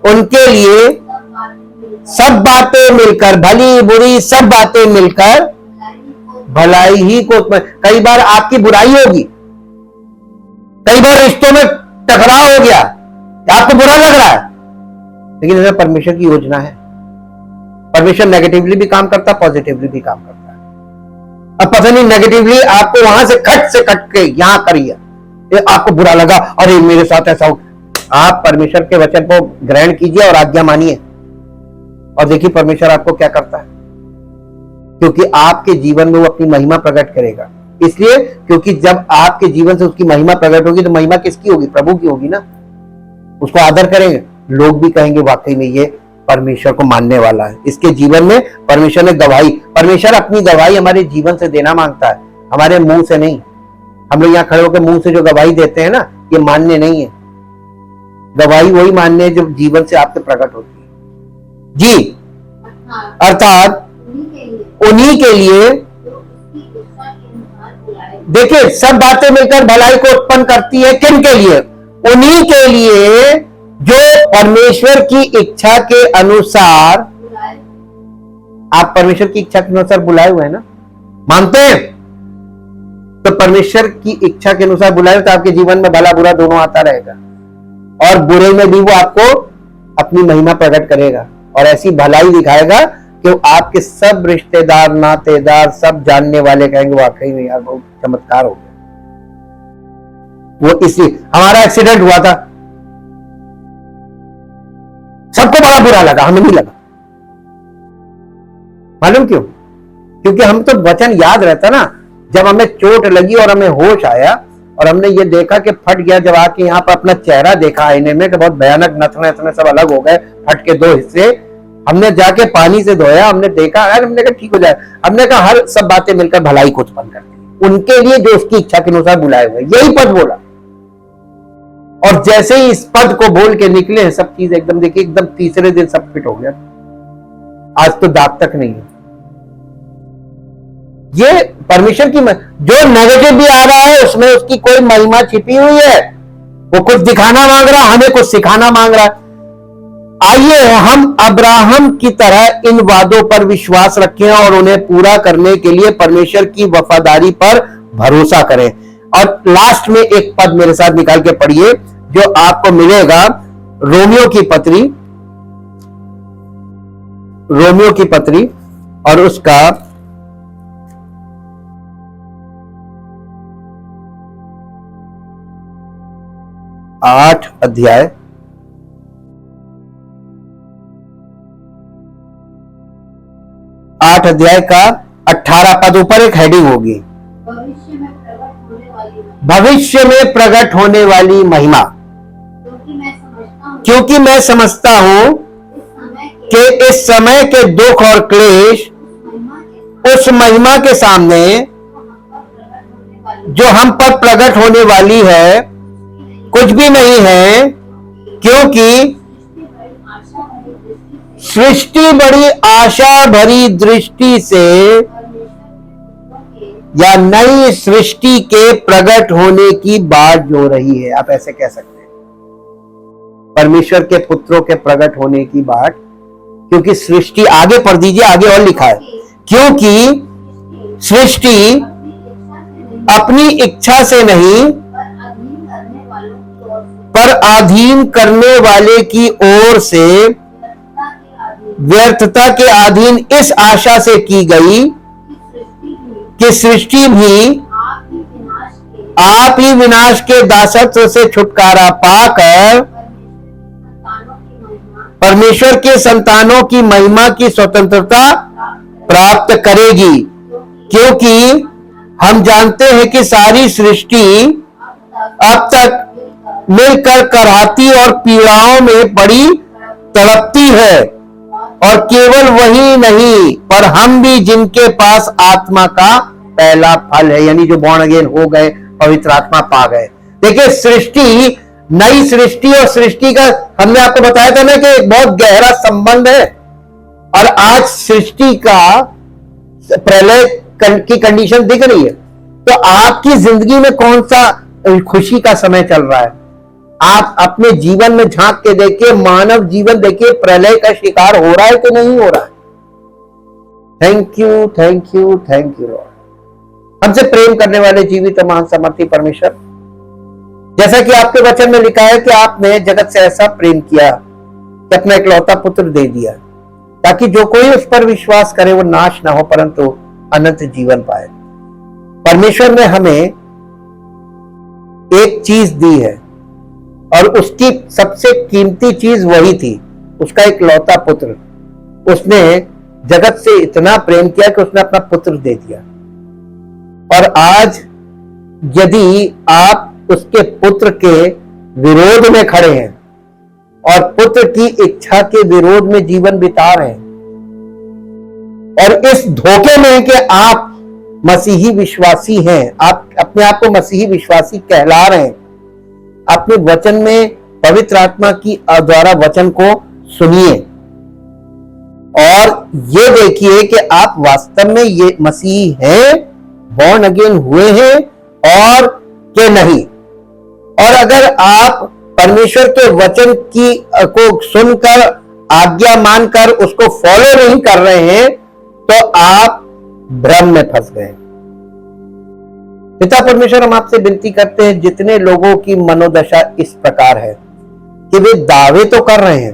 उनके लिए सब बातें मिलकर, भली बुरी सब बातें मिलकर भलाई ही को। कई बार आपकी बुराई होगी, कई बार रिश्तों में टकराव हो गया, आपको बुरा लग रहा है, लेकिन इसमें परमेश्वर की योजना है। परमेश्वर नेगेटिवली भी काम करता है, पॉजिटिवली भी काम करता है। अब पता नहीं नेगेटिवली आपको वहां से कट के यहां करिए, आपको बुरा लगा, अरे मेरे साथ ऐसा हो, आप परमेश्वर के वचन को ग्रहण कीजिए और आज्ञा मानिए, और देखिए परमेश्वर आपको क्या करता है, क्योंकि आपके जीवन में वो अपनी महिमा प्रकट करेगा। इसलिए क्योंकि जब आपके जीवन से उसकी महिमा प्रकट होगी तो महिमा किसकी होगी? प्रभु की होगी ना। उसको आदर करेंगे, लोग भी कहेंगे वाकई में ये परमेश्वर को मानने वाला है। इसके जीवन में परमेश्वर ने गवाही, परमेश्वर अपनी गवाही हमारे जीवन से देना मांगता है, हमारे मुंह से नहीं। हम लोग यहाँ खड़े होकर मुंह से जो गवाही देते हैं ना, ये मान्य नहीं है। गवाही वही मान्य है जो जीवन से आपसे प्रकट होती है जी। अर्थात उन्हीं के लिए देखिए सब बातें मिलकर भलाई को उत्पन्न करती है। किन के लिए? उन्हीं के लिए जो परमेश्वर की इच्छा के अनुसार, आप परमेश्वर की इच्छा के अनुसार बुलाए हुए हैं ना, मानते हैं? तो परमेश्वर की इच्छा के अनुसार बुलाए तो आपके जीवन में भला बुरा दोनों आता रहेगा, और बुरे में भी वो आपको अपनी महिमा प्रकट करेगा और ऐसी भलाई दिखाएगा कि आपके सब रिश्तेदार, नातेदार, सब जानने वाले कहेंगे वाकई में यार बहुत चमत्कार हो गया। वो इसलिए हमारा एक्सीडेंट हुआ था, सबको बड़ा बुरा लगा, हमें नहीं लगा। मालूम क्यों? क्योंकि हम तो वचन याद रहता ना, जब हमें चोट लगी और हमें होश आया और हमने ये देखा कि फट गया, जब आके यहाँ पर अपना चेहरा देखा आईने में कि बहुत भयानक नथने सब अलग हो गए, फट के 2 हिस्से, हमने जाके पानी से धोया, हमने देखा, हमने कहा ठीक हो जाए। हमने कहा हर सब बातें मिलकर भलाई को उत्पन्न करती, उनके लिए जो उसकी इच्छा के अनुसार बुलाए हुए, यही पद बोला। और जैसे ही इस पद को बोल के निकले हैं सब चीज एकदम, देखिए एकदम तीसरे दिन सब फिट हो गया। आज तो दाग तक नहीं है। ये परमेश्वर की जो नेगेटिव भी आ रहा है उसमें उसकी कोई महिमा छिपी हुई है। वो कुछ दिखाना मांग रहा, हमें कुछ सिखाना मांग रहा है। आइए हम अब्राहम की तरह इन वादों पर विश्वास रखें और उन्हें पूरा करने के लिए परमेश्वर की वफादारी पर भरोसा करें। और लास्ट में एक पद मेरे साथ निकाल के पढ़िए जो आपको मिलेगा रोमियो की पत्री और उसका 8 अध्याय 8 अध्याय का 18 पद, ऊपर एक हेडिंग होगी, भविष्य में प्रकट होने वाली महिमा। क्योंकि मैं समझता हूं कि इस समय के दुख और क्लेश उस महिमा के सामने जो हम पर प्रकट होने वाली है कुछ भी नहीं है, क्योंकि सृष्टि बड़ी आशा भरी दृष्टि से या नई सृष्टि के प्रकट होने की बात जो रही है। आप ऐसे कह सकते हैं परमेश्वर के पुत्रों के प्रकट होने की बात, क्योंकि सृष्टि, आगे पढ़ दीजिए, आगे और लिखा है, क्योंकि सृष्टि अपनी इच्छा से नहीं पर अधीन करने वाले की ओर से व्यर्थता के अधीन इस आशा से की गई कि सृष्टि भी आप ही विनाश के दासत्व से छुटकारा पाकर परमेश्वर के संतानों की महिमा की स्वतंत्रता प्राप्त करेगी। क्योंकि हम जानते हैं कि सारी सृष्टि अब तक मिलकर कराहती और पीड़ाओं में बड़ी तड़पती है, और केवल वही नहीं पर हम भी, जिनके पास आत्मा का पहला फल है, यानी जो बॉर्न अगेन हो गए, पवित्र आत्मा पा गए। देखिए सृष्टि, नई सृष्टि और सृष्टि का हमने आपको बताया था ना कि एक बहुत गहरा संबंध है। और आज सृष्टि का प्रलय की कंडीशन दिख रही है, तो आपकी जिंदगी में कौन सा खुशी का समय चल रहा है? आप अपने जीवन में झांक के देखिए, मानव जीवन देखिए, प्रलय का शिकार हो रहा है कि नहीं हो रहा है? Thank you, thank you, thank you Lord. हमसे प्रेम करने वाले जीवित महान सामर्थी परमेश्वर, जैसा कि आपके वचन में लिखा है कि आपने जगत से ऐसा प्रेम किया कि अपना इकलौता पुत्र दे दिया, ताकि जो कोई उस पर विश्वास करे वो नाश ना हो परंतु अनंत जीवन पाए। परमेश्वर ने हमें एक चीज दी है और उसकी सबसे कीमती चीज वही थी, उसका इकलौता पुत्र। उसने जगत से इतना प्रेम किया कि उसने अपना पुत्र दे दिया। और आज यदि आप उसके पुत्र के विरोध में खड़े हैं और पुत्र की इच्छा के विरोध में जीवन बिता रहे हैं, और इस धोखे में कि आप मसीही विश्वासी हैं, आप अपने आप को मसीही विश्वासी कहला रहे हैं, अपने वचन में पवित्र आत्मा की द्वारा वचन को सुनिए और ये देखिए कि आप वास्तव में ये मसीही हैं, बॉर्न अगेन हुए हैं और के नहीं। और अगर आप परमेश्वर के वचन की को सुनकर, आज्ञा मानकर उसको फॉलो नहीं कर रहे हैं, तो आप भ्रम में फंस गए। पिता परमेश्वर, हम आपसे विनती करते हैं, जितने लोगों की मनोदशा इस प्रकार है कि वे दावे तो कर रहे हैं,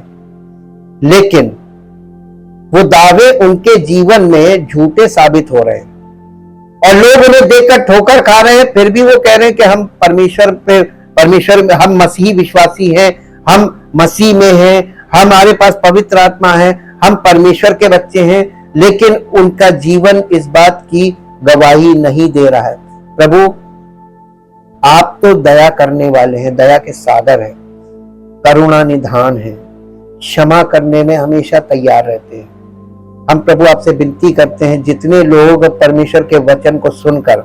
लेकिन वो दावे उनके जीवन में झूठे साबित हो रहे हैं, और लोग उन्हें देखकर ठोकर खा रहे हैं, फिर भी वो कह रहे हैं कि हम परमेश्वर में, हम मसीही विश्वासी हैं, हम मसीह में हैं, हमारे पास पवित्र आत्मा है, हम परमेश्वर के बच्चे हैं, लेकिन उनका जीवन इस बात की गवाही नहीं दे रहा है। प्रभु, आप तो दया करने वाले हैं, दया के सागर हैं, करुणा निधान है, क्षमा करने में हमेशा तैयार रहते हैं। हम प्रभु आपसे विनती करते हैं, जितने लोग परमेश्वर के वचन को सुनकर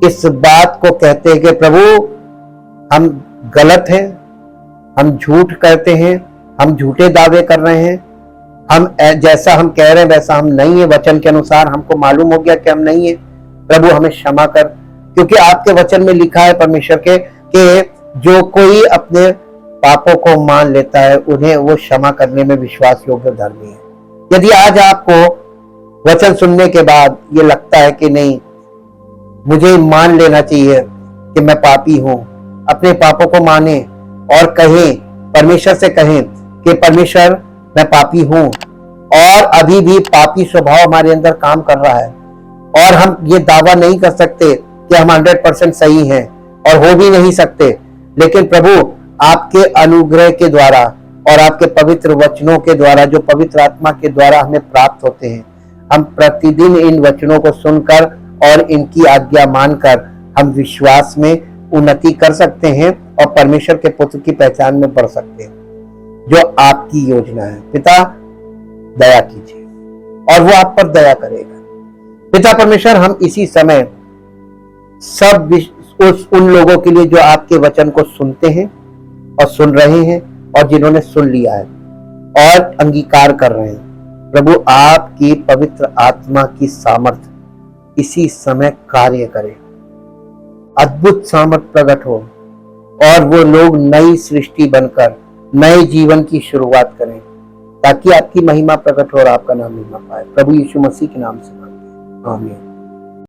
इस बात को कहते हैं कि प्रभु हम गलत हैं, हम झूठ करते हैं, हम झूठे दावे कर रहे हैं, हम जैसा हम कह रहे हैं वैसा हम नहीं है, वचन के अनुसार हमको मालूम हो गया कि हम नहीं है, प्रभु हमें क्षमा कर। क्योंकि आपके वचन में लिखा है परमेश्वर के कि जो कोई अपने पापों को मान लेता है उन्हें वो क्षमा करने में विश्वास योग्य धर्मी है। यदि आज आपको वचन सुनने के बाद ये लगता है कि नहीं, मुझे मान लेना चाहिए कि मैं पापी हूं, अपने पापों को माने और कहें, परमेश्वर से कहें कि परमेश्वर मैं पापी हूं और अभी भी पापी स्वभाव हमारे अंदर काम कर रहा है और हम ये दावा नहीं कर सकते कि हम 100% सही हैं और हो भी नहीं सकते, लेकिन प्रभु आपके अनुग्रह के द्वारा और आपके पवित्र वचनों के द्वारा जो पवित्र आत्मा के द्वारा हमें प्राप्त होते हैं, हम प्रतिदिन इन वचनों को सुनकर और इनकी आज्ञा मानकर हम विश्वास में उन्नति कर सकते हैं और परमेश्वर के पुत्र की पहचान में बढ़ सकते हैं, जो आपकी योजना है। पिता दया कीजिए और वो आप पर दया करेगा। पिता परमेश्वर, हम इसी समय सब उन लोगों के लिए जो आपके वचन को सुनते हैं और सुन रहे हैं और जिन्होंने सुन लिया है और अंगीकार कर रहे हैं, प्रभु आपकी पवित्र आत्मा की सामर्थ इसी समय कार्य करे, अद्भुत सामर्थ प्रकट हो और वो लोग नई सृष्टि बनकर नए जीवन की शुरुआत करें, ताकि आपकी महिमा प्रकट हो और आपका नाम महिमा पाए। प्रभु यीशु मसीह के नाम से मांगते हैं, आमीन।